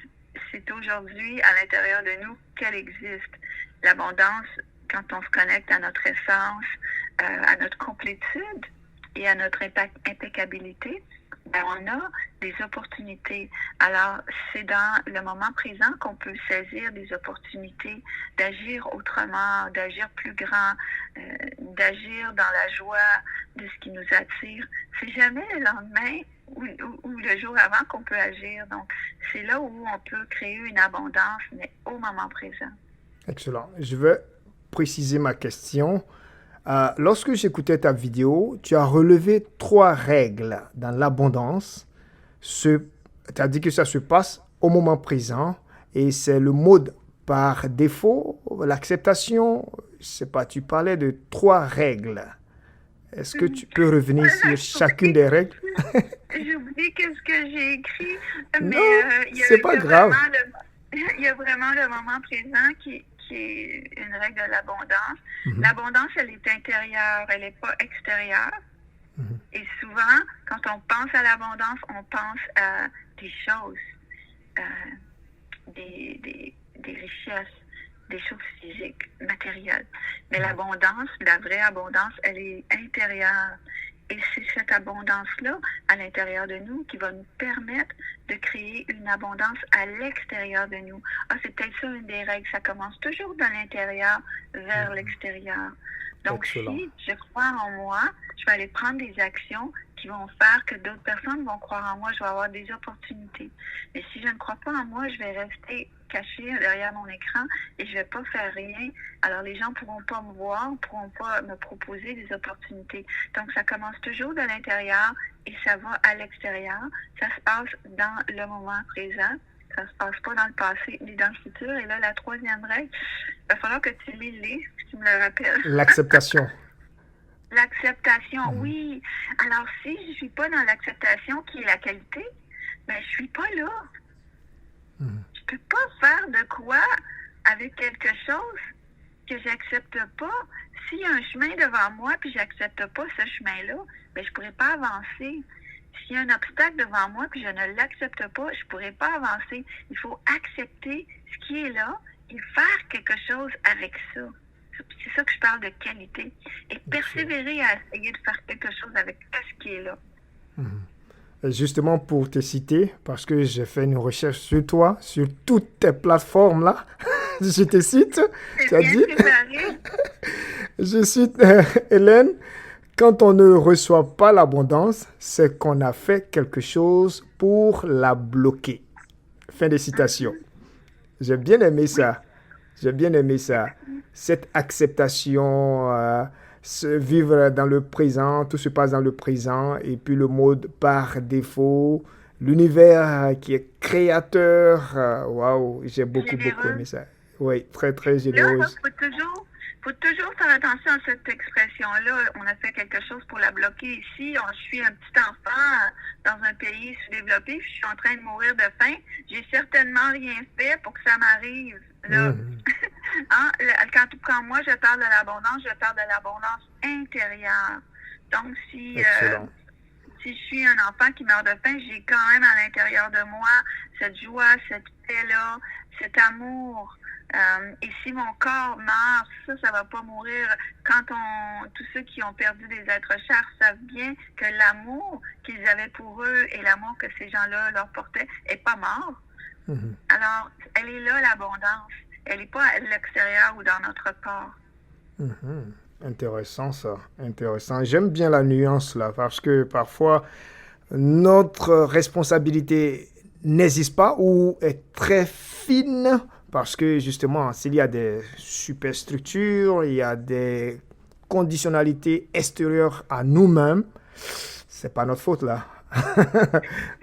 c'est aujourd'hui à l'intérieur de nous qu'elle existe. L'abondance, quand on se connecte à notre essence, à notre complétude et à notre impeccabilité, ben, on a des opportunités. Alors, c'est dans le moment présent qu'on peut saisir des opportunités d'agir autrement, d'agir plus grand, d'agir dans la joie de ce qui nous attire. C'est jamais le lendemain ou le jour avant qu'on peut agir. Donc, c'est là où on peut créer une abondance, mais au moment présent. Excellent. Je vais préciser ma question. Lorsque j'écoutais ta vidéo, tu as relevé 3 règles dans l'abondance. Tu as dit que ça se passe au moment présent et c'est le mode par défaut, l'acceptation. Je sais pas, tu parlais de 3 règles. Est-ce que tu peux revenir sur chacune des règles? J'oublie ce que j'ai écrit, mais c'est pas grave. Il y a vraiment le moment présent qui est une règle de l'abondance. L'abondance, elle est intérieure, elle n'est pas extérieure. Et souvent, quand on pense à l'abondance, on pense à des choses, des richesses, des choses physiques, matérielles. Mais l'abondance, la vraie abondance, elle est intérieure. Et c'est cette abondance-là, à l'intérieur de nous, qui va nous permettre de créer une abondance à l'extérieur de nous. C'est peut-être ça une des règles. Ça commence toujours de l'intérieur vers l'extérieur. Donc, excellent. Si je crois en moi, je vais aller prendre des actions qui vont faire que d'autres personnes vont croire en moi. Je vais avoir des opportunités. Mais si je ne crois pas en moi, je vais rester cachée derrière mon écran et je ne vais pas faire rien. Alors, les gens ne pourront pas me voir, ne pourront pas me proposer des opportunités. Donc, ça commence toujours de l'intérieur et ça va à l'extérieur. Ça se passe dans le moment présent. Ça ne se passe pas dans le passé ni dans le futur. Et là, la 3e règle, il va falloir que tu lis le livre, si tu me le rappelles. L'acceptation. L'acceptation, oui. Alors, si je ne suis pas dans l'acceptation, qui est la qualité, ben, je ne suis pas là. Je ne peux pas faire de quoi avec quelque chose que j'accepte pas. S'il y a un chemin devant moi puis j'accepte pas ce chemin-là, ben, je ne pourrai pas avancer. S'il y a un obstacle devant moi puis je ne l'accepte pas, je ne pourrai pas avancer. Il faut accepter ce qui est là et faire quelque chose avec ça. C'est ça que je parle de qualité. Et persévérer à essayer de faire quelque chose avec ce qui est là. Justement pour te citer, parce que j'ai fait une recherche sur toi, sur toutes tes plateformes là, je te cite, tu as dit, je cite Hélène, quand on ne reçoit pas l'abondance, c'est qu'on a fait quelque chose pour la bloquer. Fin de citation. J'ai bien aimé ça. J'ai bien aimé ça. Cette acceptation, vivre dans le présent, tout se passe dans le présent, et puis le mode par défaut, l'univers qui est créateur. Waouh, j'ai beaucoup aimé ça. Oui, très, très généreuse. Il faut toujours faire attention à cette expression-là. On a fait quelque chose pour la bloquer ici. Je suis un petit enfant dans un pays sous-développé, je suis en train de mourir de faim. J'ai certainement rien fait pour que ça m'arrive. Là. Quand moi je parle de l'abondance, je parle de l'abondance intérieure. Donc, si je suis un enfant qui meurt de faim, j'ai quand même à l'intérieur de moi cette joie, cette paix-là, cet amour. Et si mon corps meurt, ça va pas mourir. Tous ceux qui ont perdu des êtres chers savent bien que l'amour qu'ils avaient pour eux et l'amour que ces gens-là leur portaient est pas mort. Alors, elle est là, l'abondance. Elle n'est pas à l'extérieur ou dans notre corps. Intéressant ça, intéressant. J'aime bien la nuance là, parce que parfois, notre responsabilité n'existe pas ou est très fine. Parce que justement, s'il y a des superstructures, il y a des conditionnalités extérieures à nous-mêmes, c'est pas notre faute là.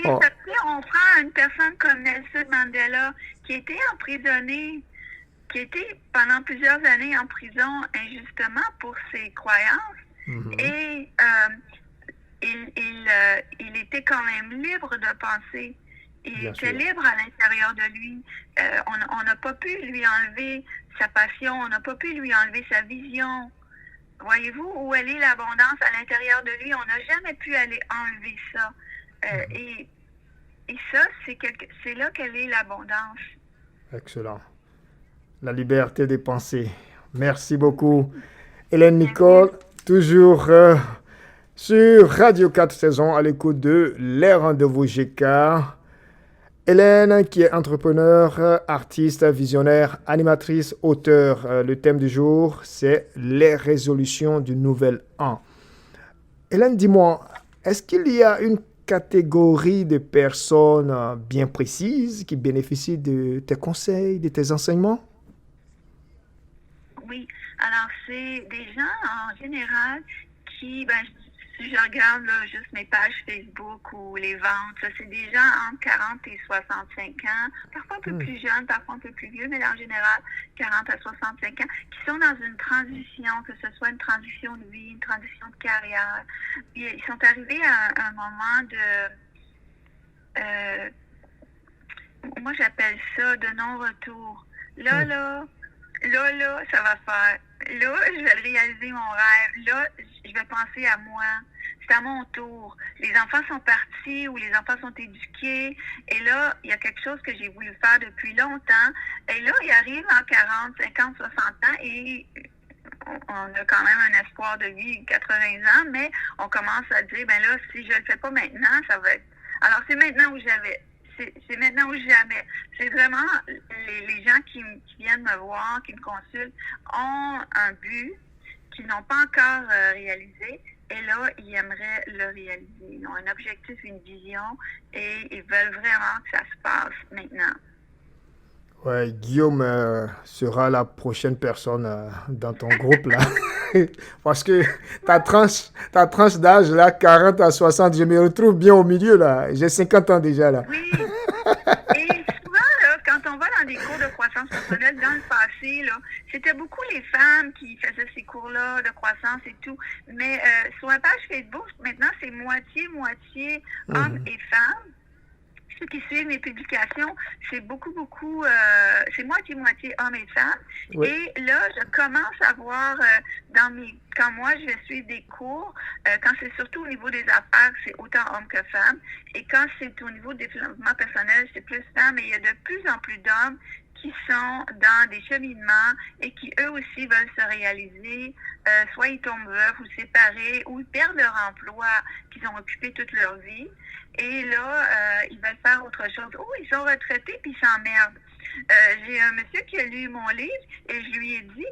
On prend une personne comme Nelson Mandela qui était emprisonné, qui était pendant plusieurs années en prison injustement pour ses croyances et il était quand même libre de penser. Il était libre à l'intérieur de lui. On n'a pas pu lui enlever sa passion, on n'a pas pu lui enlever sa vision. Voyez-vous où elle est l'abondance à l'intérieur de lui? On n'a jamais pu aller enlever ça. Et ça, c'est là qu'elle est l'abondance. Excellent. La liberté des pensées. Merci beaucoup. Hélène Nicole, toujours sur Radio 4 Saisons à l'écoute de Les Rendez-vous GK. Hélène, qui est entrepreneur, artiste, visionnaire, animatrice, auteur. Le thème du jour, c'est les résolutions du nouvel an. Hélène, dis-moi, est-ce qu'il y a une catégorie de personnes bien précises qui bénéficient de tes conseils, de tes enseignements? Oui, alors c'est des gens en général qui, si je regarde là, juste mes pages Facebook ou les ventes, là, c'est des gens entre 40 et 65 ans, parfois un peu plus jeunes, parfois un peu plus vieux, mais en général 40 à 65 ans, qui sont dans une transition, que ce soit une transition de vie, une transition de carrière. Puis, ils sont arrivés à un moment de, moi j'appelle ça de non-retour. Là, ça va faire. Là, je vais réaliser mon rêve. Là, je vais penser à moi. C'est à mon tour. Les enfants sont partis ou les enfants sont éduqués. Et là, il y a quelque chose que j'ai voulu faire depuis longtemps. Et là, il arrive en 40, 50, 60 ans et on a quand même un espoir de vie 80 ans, mais on commence à dire, ben là, si je le fais pas maintenant, ça va être... Alors, c'est maintenant ou jamais. C'est maintenant ou jamais. C'est vraiment les gens qui viennent me voir, qui me consultent, ont un but qu'ils n'ont pas encore réalisé. Et là, ils aimeraient le réaliser. Ils ont un objectif, une vision, et ils veulent vraiment que ça se passe maintenant. Ouais, Guillaume sera la prochaine personne dans ton groupe, là. Parce que ta tranche d'âge, là, 40 à 60, je me retrouve bien au milieu, là. J'ai 50 ans déjà, là. Oui. Et souvent, là, quand on va dans des cours de croissance personnelle, dans le passé, là, c'était beaucoup les femmes qui faisaient ces cours-là de croissance et tout. Mais sur la page Facebook, maintenant, c'est moitié-moitié hommes et femmes. Ceux qui suivent mes publications, c'est beaucoup, c'est moitié-moitié hommes et femmes. Oui. Et là, je commence à voir quand moi je vais suivre des cours, quand c'est surtout au niveau des affaires, c'est autant hommes que femmes. Et quand c'est au niveau du développement personnel, c'est plus femmes. Et il y a de plus en plus d'hommes qui sont dans des cheminements et qui eux aussi veulent se réaliser, soit ils tombent veufs ou séparés, ou ils perdent leur emploi qu'ils ont occupé toute leur vie. Et là, ils veulent faire autre chose. Oh, ils sont retraités puis ils s'emmerdent. J'ai un monsieur qui a lu mon livre et je lui ai dit,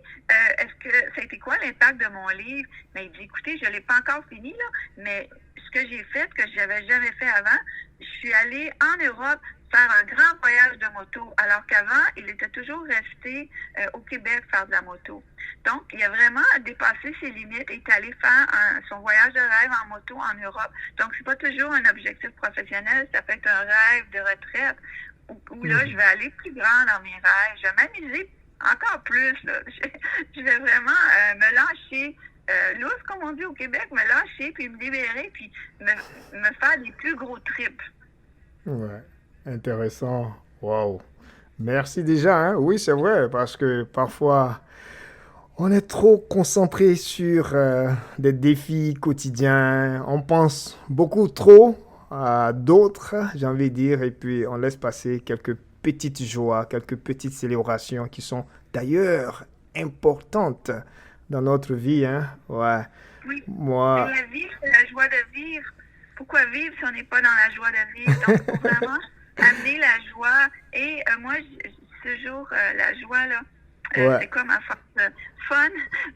est-ce que ça a été quoi l'impact de mon livre? Mais il dit, écoutez, je ne l'ai pas encore fini, là, mais ce que j'ai fait, que je n'avais jamais fait avant, je suis allée en Europe faire un grand voyage de moto, alors qu'avant, il était toujours resté au Québec faire de la moto. Donc, il a vraiment dépassé ses limites et est allé faire son voyage de rêve en moto en Europe. Donc, c'est pas toujours un objectif professionnel, ça peut être un rêve de retraite où là, je vais aller plus grand dans mes rêves. Je vais m'amuser encore plus. Là. Je vais vraiment me lâcher, lousse, comme on dit au Québec, me lâcher, puis me libérer, puis me faire des plus gros trips. Ouais. Intéressant. Wow. Merci déjà. Hein? Oui, c'est vrai, parce que parfois, on est trop concentré sur des défis quotidiens. On pense beaucoup trop à d'autres, j'ai envie de dire, et puis on laisse passer quelques petites joies, quelques petites célébrations qui sont d'ailleurs importantes dans notre vie. Hein? Ouais. Oui. Moi... La vie, c'est la joie de vivre. Pourquoi vivre si on n'est pas dans la joie de vivre? Donc, il faut vraiment amener la joie. Et moi, toujours la joie, là, c'est comme ma force. Fun,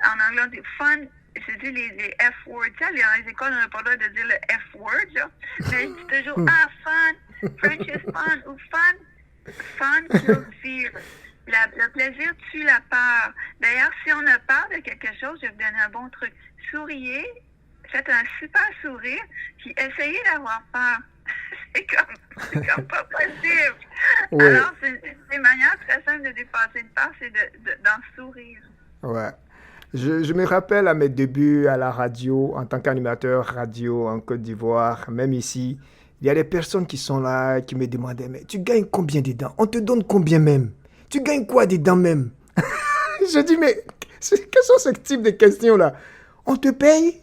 en anglais, on dit fun, c'est dit les F-words. Tu sais, dans les écoles, on n'a pas le droit de dire le F-word, là. Mais c'est toujours, fun, French is fun, ou fun kills fear. Le plaisir tue la peur. D'ailleurs, si on a peur de quelque chose, je vais vous donner un bon truc. Souriez, faites un super sourire, puis essayez d'avoir peur. C'est comme pas possible. Oui. Alors, c'est une manière très simple de dépasser une peur, c'est d'en sourire. Ouais. Je me rappelle à mes débuts à la radio, en tant qu'animateur radio en Côte d'Ivoire, même ici, il y a des personnes qui sont là, qui me demandaient, mais tu gagnes combien dedans? On te donne combien même? Tu gagnes quoi dedans même? Je dis, mais quels sont ce type de questions-là? On te paye?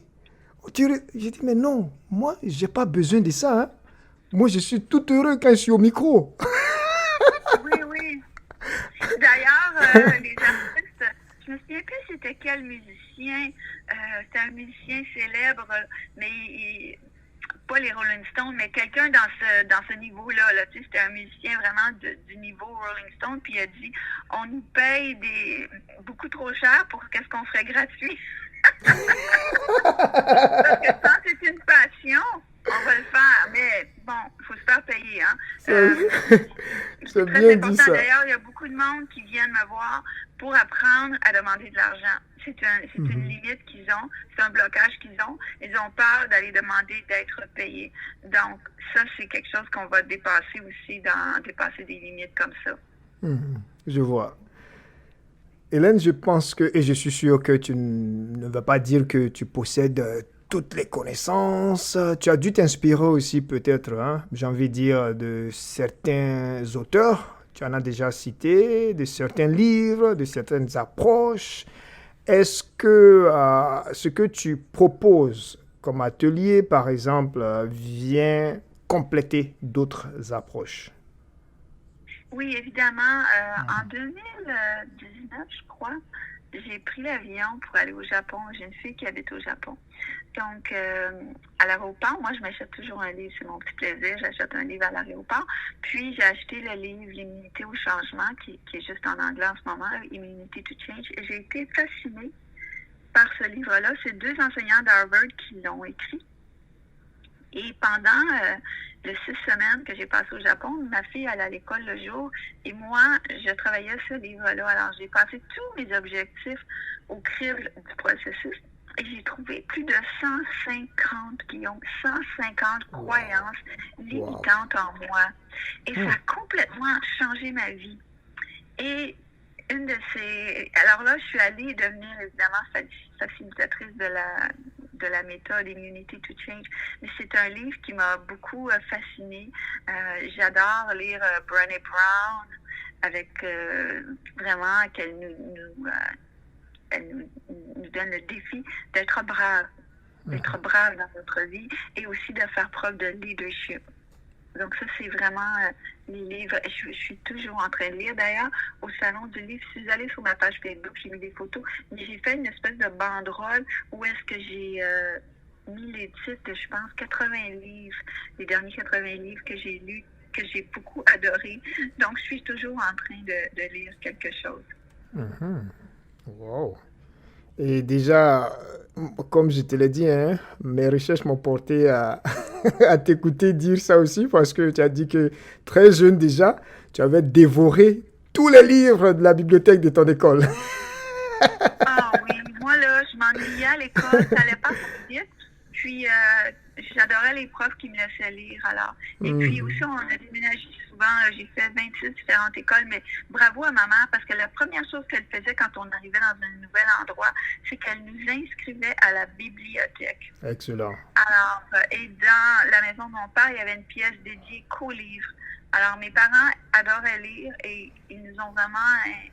Je dis, mais non, moi, j'ai pas besoin de ça. Hein. Moi, je suis tout heureux quand je suis au micro. Oui. D'ailleurs, les artistes, je me souviens plus c'était quel musicien. C'est un musicien célèbre, mais pas les Rolling Stones, mais quelqu'un dans ce niveau-là. Là, tu sais, c'était un musicien vraiment du niveau Rolling Stone. Puis il a dit, on nous paye beaucoup trop cher pour qu'est-ce qu'on ferait gratuit. Parce que quand c'est une passion, on va le faire, mais bon, il faut se faire payer. Hein. C'est très bien important. dit ça. D'ailleurs, il y a beaucoup de monde qui viennent me voir pour apprendre à demander de l'argent. C'est une limite qu'ils ont, c'est un blocage qu'ils ont. Ils ont peur d'aller demander d'être payés. Donc, ça, c'est quelque chose qu'on va dépasser aussi, dépasser des limites comme ça. Je vois. Hélène, je pense que, et je suis sûr que tu ne vas pas dire que tu possèdes toutes les connaissances. Tu as dû t'inspirer aussi peut-être, hein, j'ai envie de dire, de certains auteurs. Tu en as déjà cité, de certains livres, de certaines approches. Est-ce que ce que tu proposes comme atelier, par exemple, vient compléter d'autres approches? Oui, évidemment. En 2019, je crois, j'ai pris l'avion pour aller au Japon. J'ai une fille qui habite au Japon. Donc, à l'aéroport, moi, je m'achète toujours un livre. C'est mon petit plaisir. J'achète un livre à l'aéroport. Puis, j'ai acheté le livre L'immunité au changement, qui est juste en anglais en ce moment, Immunity to Change. Et j'ai été fascinée par ce livre-là. C'est 2 enseignants d'Harvard qui l'ont écrit. Et pendant les 6 semaines que j'ai passées au Japon, ma fille allait à l'école le jour et moi, je travaillais ce livre-là. Alors, j'ai passé tous mes objectifs au crible du processus et j'ai trouvé plus de 150 croyances limitantes en moi. Et ça a complètement changé ma vie. Et une de ces... Alors là, je suis allée devenir évidemment facilitatrice de la méthode Immunity to Change. Mais c'est un livre qui m'a beaucoup fascinée. J'adore lire Brené Brown avec vraiment qu'elle nous donne le défi d'être brave dans notre vie et aussi de faire preuve de leadership. Donc ça, c'est vraiment les livres. Je suis toujours en train de lire. D'ailleurs, au Salon du livre, si vous allez sur ma page Facebook, j'ai mis des photos, mais j'ai fait une espèce de banderole où est-ce que j'ai mis les titres de, je pense, 80 livres, les derniers 80 livres que j'ai lus, que j'ai beaucoup adorés. Donc, je suis toujours en train de lire quelque chose. Wow! Et déjà, comme je te l'ai dit, hein, mes recherches m'ont porté à t'écouter dire ça aussi, parce que tu as dit que très jeune déjà, tu avais dévoré tous les livres de la bibliothèque de ton école. Ah oui, moi là, je m'ennuyais à l'école, ça allait pas trop vite. Puis j'adorais les profs qui me laissaient lire alors. Et puis aussi, on a déménagé souvent, j'ai fait 26 différentes écoles, mais bravo à ma mère, parce que la première chose qu'elle faisait quand on arrivait dans un nouvel endroit, c'est qu'elle nous inscrivait à la bibliothèque. Excellent. Alors, et dans la maison de mon père, il y avait une pièce dédiée qu'aux livres. Alors, mes parents adoraient lire et ils nous ont vraiment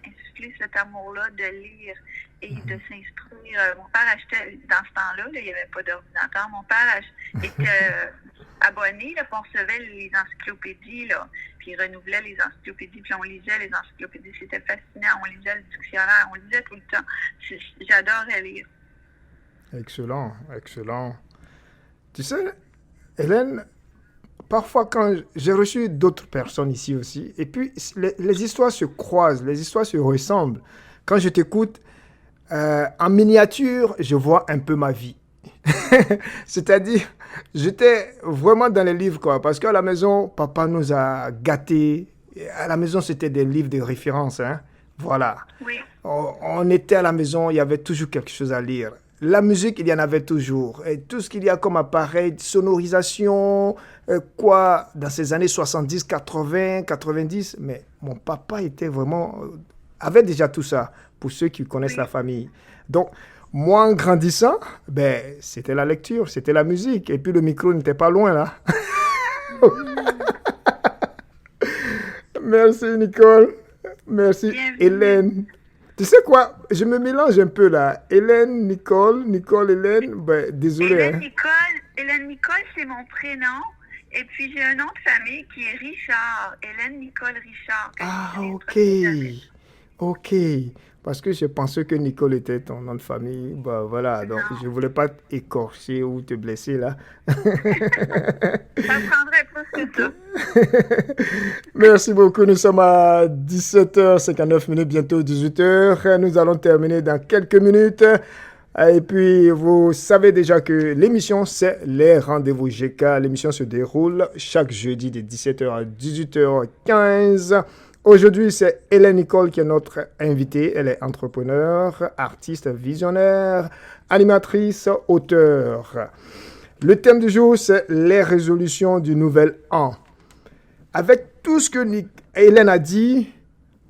insufflé cet amour-là de lire et de s'instruire. Mon père achetait, dans ce temps-là, il n'y avait pas d'ordinateur, mon père était abonné, là, puis on recevait les encyclopédies, là, puis il renouvelait les encyclopédies, puis on lisait les encyclopédies. C'était fascinant, on lisait le dictionnaire, on lisait tout le temps. J'adorais lire. Excellent, excellent. Tu sais, Hélène, parfois quand j'ai reçu d'autres personnes ici aussi, et puis les histoires se croisent, les histoires se ressemblent. Quand je t'écoute, en miniature, je vois un peu ma vie. C'est-à-dire, j'étais vraiment dans les livres, quoi, parce qu'à la maison, papa nous a gâtés. À la maison, c'était des livres de référence, hein. Voilà. Oui. On était à la maison, il y avait toujours quelque chose à lire. La musique, il y en avait toujours. Et tout ce qu'il y a comme appareil, sonorisation, dans ces années 70, 80, 90. Mais mon papa avait déjà tout ça, pour ceux qui connaissent la famille. Donc, moi, en grandissant, c'était la lecture, c'était la musique. Et puis, le micro n'était pas loin, là. Merci, Nicole. Merci, Hélène. Tu sais quoi? Je me mélange un peu, là. Hélène, Nicole, Hélène. Désolé. Hélène Nicole, c'est mon prénom. Et puis, j'ai un nom de famille qui est Richard. Hélène Nicole Richard. Ah, OK. OK. Parce que je pensais que Nicole était ton nom de famille. Bah, voilà, donc je ne voulais pas t'écorcher ou te blesser là. Ça prendrait plus que ça. Merci beaucoup. Nous sommes à 17h59, bientôt 18h. Nous allons terminer dans quelques minutes. Et puis, vous savez déjà que l'émission, c'est les rendez-vous GK. L'émission se déroule chaque jeudi de 17h à 18h15. Aujourd'hui, c'est Hélène Nicole qui est notre invitée. Elle est entrepreneur, artiste, visionnaire, animatrice, auteure. Le thème du jour, c'est les résolutions du nouvel an. Avec tout ce que Hélène a dit,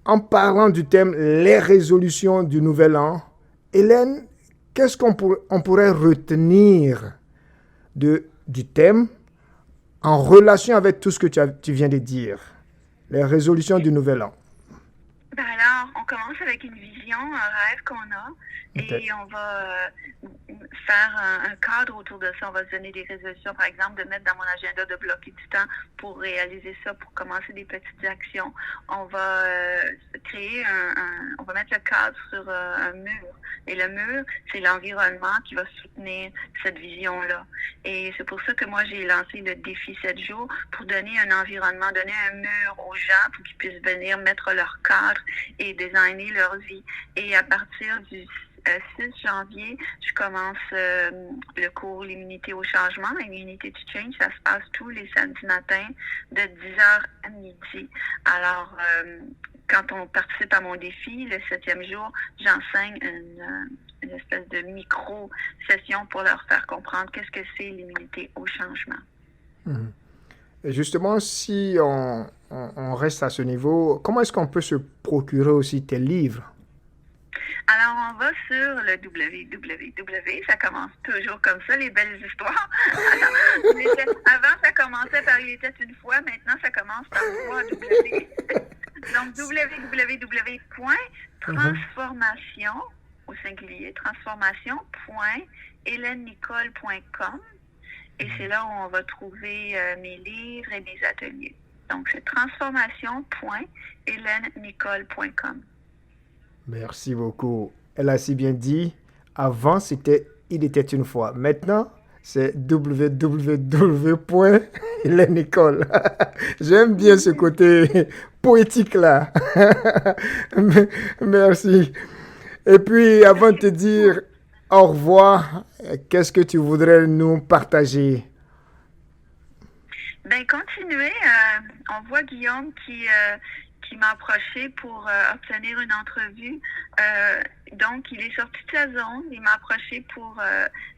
en parlant du thème les résolutions du nouvel an, Hélène, qu'est-ce qu'on pourrait retenir du thème en relation avec tout ce que tu viens de dire? Les résolutions du nouvel an. Ben alors, on commence avec une vision, un rêve qu'on a, et on va faire un cadre autour de ça. On va se donner des résolutions, par exemple, de mettre dans mon agenda de bloquer du temps pour réaliser ça, pour commencer des petites actions. On va créer on va mettre le cadre sur un mur. Et le mur, c'est l'environnement qui va soutenir cette vision-là. Et c'est pour ça que moi, j'ai lancé le défi 7 jours pour donner un environnement, donner un mur aux gens pour qu'ils puissent venir mettre leur cadre et designer leur vie. Et à partir du 6 janvier, je commence le cours L'immunité au changement, Immunity to Change. Ça se passe tous les samedis matins de 10h à midi. Alors, quand on participe à mon défi, le 7e jour, j'enseigne une espèce de micro-session pour leur faire comprendre qu'est-ce que c'est l'immunité au changement. Et justement, si on reste à ce niveau, comment est-ce qu'on peut se procurer aussi tes livres? Alors, on va sur le www. Ça commence toujours comme ça, les belles histoires. Avant, ça commençait par Il était une fois. Maintenant, ça commence par www. Donc, www.transformation, au singulier, transformation.helenenicole.com. Et c'est là où on va trouver mes livres et mes ateliers. Donc, c'est transformation.helenenicole.com. Merci beaucoup. Elle a si bien dit, avant c'était Il était une fois. Maintenant, c'est www.helenenicole. J'aime bien ce côté poétique là. Merci. Et puis, avant de te dire au revoir, qu'est-ce que tu voudrais nous partager? Ben, continuez. On voit Guillaume qui m'a approché pour obtenir une entrevue. Donc, il est sorti de sa zone. Il m'a approché pour...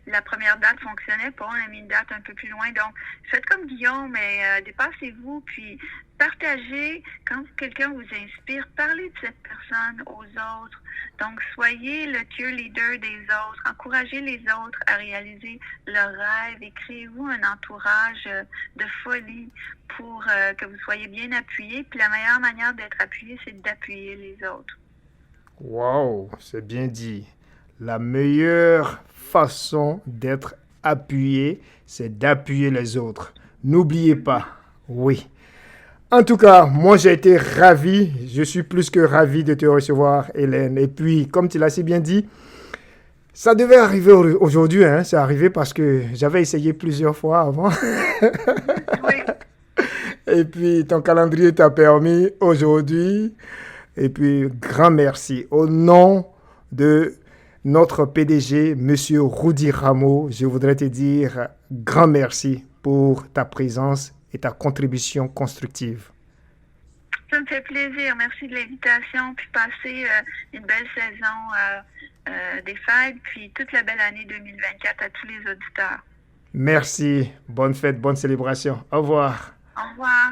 la première date fonctionnait pas. On a mis une date un peu plus loin. Donc, faites comme Guillaume, mais dépassez-vous. Puis, partagez. Quand quelqu'un vous inspire, parlez de cette personne aux autres. Donc, soyez le cheerleader des autres. Encouragez les autres à réaliser leurs rêves et créez-vous un entourage de folie pour que vous soyez bien appuyés. Puis la meilleure manière d'être appuyé, c'est d'appuyer les autres. Wow, c'est bien dit. La meilleure façon d'être appuyé, c'est d'appuyer les autres. N'oubliez pas, oui. En tout cas, moi j'ai été ravi, je suis plus que ravi de te recevoir, Hélène. Et puis, comme tu l'as si bien dit, ça devait arriver aujourd'hui, hein. C'est arrivé parce que j'avais essayé plusieurs fois avant. Oui. Et puis, ton calendrier t'a permis aujourd'hui. Et puis, grand merci. Au nom de notre PDG, M. Rudy Rameau, je voudrais te dire grand merci pour ta présence et ta contribution constructive. Ça me fait plaisir. Merci de l'invitation. Puis passer une belle saison des fêtes, puis toute la belle année 2024 à tous les auditeurs. Merci. Bonne fête, bonne célébration. Au revoir. Au revoir.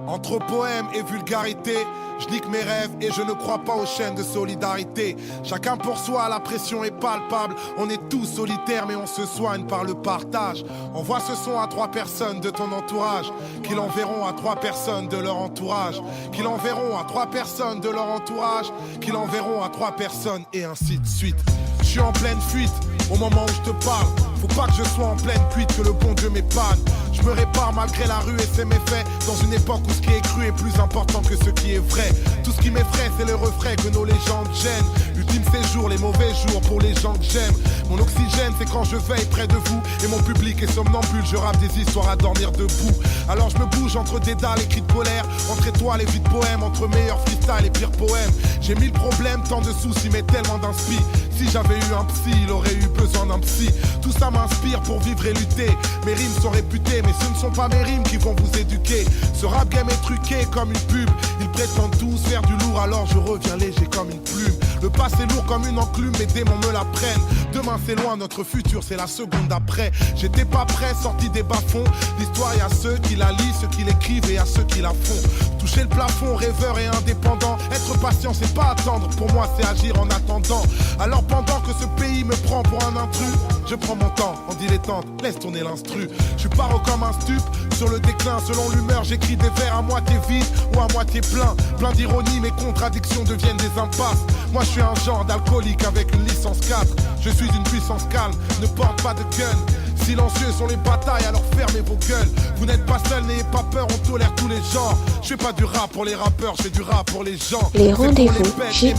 Entre poème et vulgarité, je nique mes rêves et je ne crois pas aux chaînes de solidarité. Chacun pour soi, la pression est palpable. On est tous solitaires mais on se soigne par le partage. Envoie ce son à 3 personnes de ton entourage, qui l'enverront à 3 personnes de leur entourage, qui l'enverront à 3 personnes de leur entourage, qui l'enverront à 3 personnes et ainsi de suite. Je suis en pleine fuite, au moment où je te parle. Faut pas que je sois en pleine cuite, que le bon Dieu m'épargne. Je me répare malgré la rue et ses méfaits, dans une époque où ce qui est cru est plus important que ce qui est vrai. Tout ce qui m'effraie, c'est le refrain que nos légendes gênent. Ultime séjour, les mauvais jours pour les gens que j'aime. Mon oxygène, c'est quand je veille près de vous. Et mon public est somnambule, je rappe des histoires à dormir debout. Alors je me bouge entre des dalles et cris de colère, entre étoiles et vies de poèmes, entre meilleurs freestyle et pires poèmes. J'ai 1000 problèmes, tant de soucis, mais tellement d'inspi. Si j'avais eu un psy, il aurait eu besoin d'un psy. Tout ça m'inspire pour vivre et lutter. Mes rimes sont réputées, mais ce ne sont pas mes rimes qui vont vous éduquer. Ce rap game est truqué comme une pub. Ils prétendent tous faire du lourd, alors je reviens léger comme une plume. Le passé lourd comme une enclume, mes démons me la prennent. Demain c'est loin, notre futur c'est la seconde d'après. J'étais pas prêt, sorti des bas-fonds. L'histoire y a ceux qui la lisent, ceux qui l'écrivent et à ceux qui la font. Toucher le plafond, rêveur et indépendant. Être patient c'est pas attendre, pour moi c'est agir en attendant. Alors pendant que ce pays me prend pour un intrus, je prends mon temps en dilettante, laisse tourner l'instru. Je suis paro comme un stup, sur le déclin. Selon l'humeur j'écris des vers à moitié vides ou à moitié plein. Plein d'ironie, mes contradictions deviennent des impasses. Moi je suis un genre d'alcoolique avec une licence 4. Je suis une puissance calme, ne porte pas de gun. Silencieux sont les batailles, alors fermez vos gueules. Vous n'êtes pas seul, n'ayez pas peur, on tolère tous les genres. Je fais pas du rap pour les rappeurs, je fais du rap pour les gens. Les rendez-vous JK,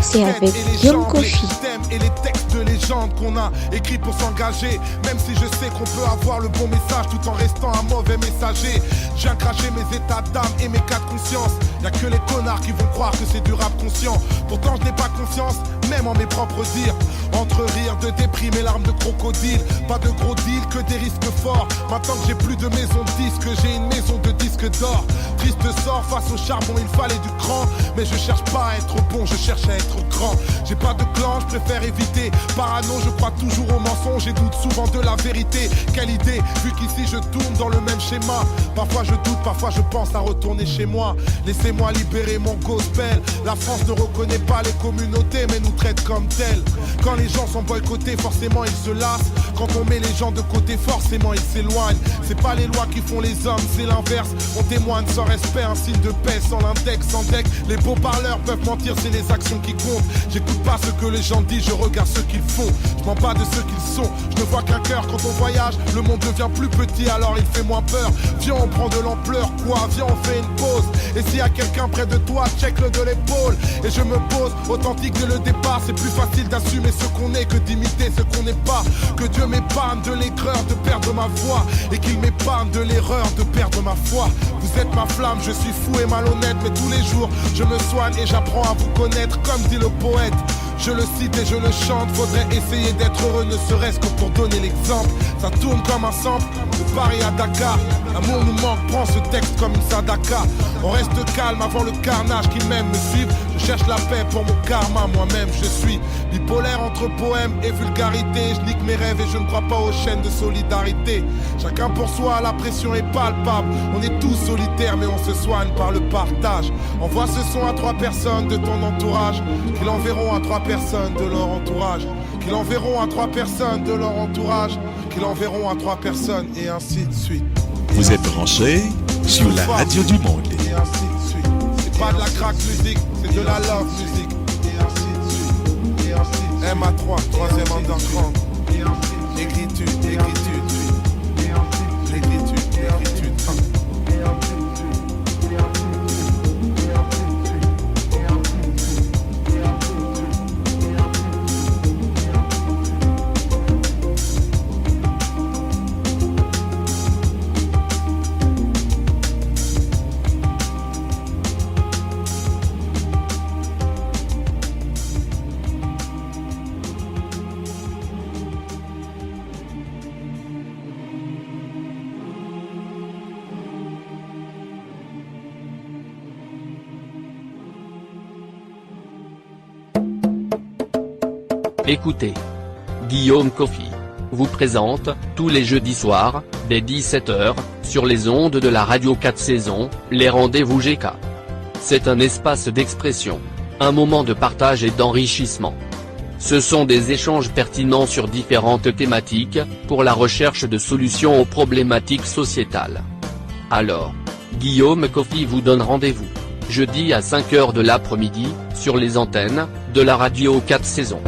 c'est avec Guillaume Kofi. Les thèmes et les textes de légende qu'on a écrits pour s'engager. Même si je sais qu'on peut avoir le bon message tout en restant un mauvais messager. Je viens cracher mes états d'âme et mes cas de conscience. Y'a que les connards qui vont croire que c'est du rap conscient. Pourtant je n'ai pas confiance, même en mes propres dires. Entre rire de déprime et larmes de crocodile. Pas de gros deal, que des risques forts. Maintenant que j'ai plus de maison de disques, j'ai une maison de disques d'or. Triste sort, face au charbon il fallait du cran. Mais je cherche pas à être bon, je cherche à être grand. J'ai pas de clan, je préfère éviter. Parano, je crois toujours aux mensonges et doute souvent de la vérité. Quelle idée, vu qu'ici je tourne dans le même schéma. Parfois je doute, parfois je pense à retourner chez moi. Laissez-moi libérer mon gospel. La France ne reconnaît pas les communautés mais nous traite comme tels. Quand les gens sont boycottés, forcément ils se lassent. Quand on met les gens de côté, forcément ils s'éloignent. C'est pas les lois qui font les hommes, c'est l'inverse. On témoigne sans respect, un signe de paix, sans l'index, sans deck. Les beaux parleurs peuvent mentir, c'est les actions qui comptent. J'écoute pas ce que les gens disent, je regarde ce qu'ils font. Je mens pas de ce qu'ils sont, je ne vois qu'un cœur. Quand on voyage, le monde devient plus petit, alors il fait moins peur. Viens, on prend de l'ampleur, quoi, viens, on fait une pause. Et s'il y a quelqu'un près de toi, check-le de l'épaule. Et je me pose, authentique dès le départ. C'est plus facile d'assumer ce qu'on est que d'imiter ce qu'on n'est pas. Que Dieu m'épargne de l'aigreur de perdre ma voix, et qu'il m'épargne de l'erreur de perdre ma foi. Vous êtes ma flamme, je suis fou et malhonnête, mais tous les jours je me soigne et j'apprends à vous connaître comme dit le poète. Je le cite et je le chante, faudrait essayer d'être heureux ne serait-ce que pour donner l'exemple. Ça tourne comme un sample, de Paris à Dakar. L'amour nous manque, prends ce texte comme une sadaka. On reste calme avant le carnage qui m'aime me suivre. Je cherche la paix pour mon karma, moi-même je suis bipolaire entre poème et vulgarité. Je nique mes rêves et je ne crois pas aux chaînes de solidarité. Chacun pour soi, la pression est palpable. On est tous solitaires mais on se soigne par le partage. Envoie ce son à 3 personnes de ton entourage, qui l'enverront à 3 personnes de leur entourage, qui l'enverront à 3 personnes de leur entourage, qui l'enverront à 3 personnes et ainsi de suite. Vous êtes branchés sur la radio du monde. Et ainsi de suite. C'est pas de la crack musique, c'est de la love musique. Et ainsi de suite. Et ainsi de suite. MA3, 3e underground. Écritude, écritude. L'écritude, l'écritude. Écoutez, Guillaume Kofi vous présente, tous les jeudis soirs, dès 17h, sur les ondes de la radio 4 saisons, les rendez-vous GK. C'est un espace d'expression, un moment de partage et d'enrichissement. Ce sont des échanges pertinents sur différentes thématiques, pour la recherche de solutions aux problématiques sociétales. Alors, Guillaume Kofi vous donne rendez-vous, jeudi à 5h de l'après-midi, sur les antennes, de la radio 4 saisons.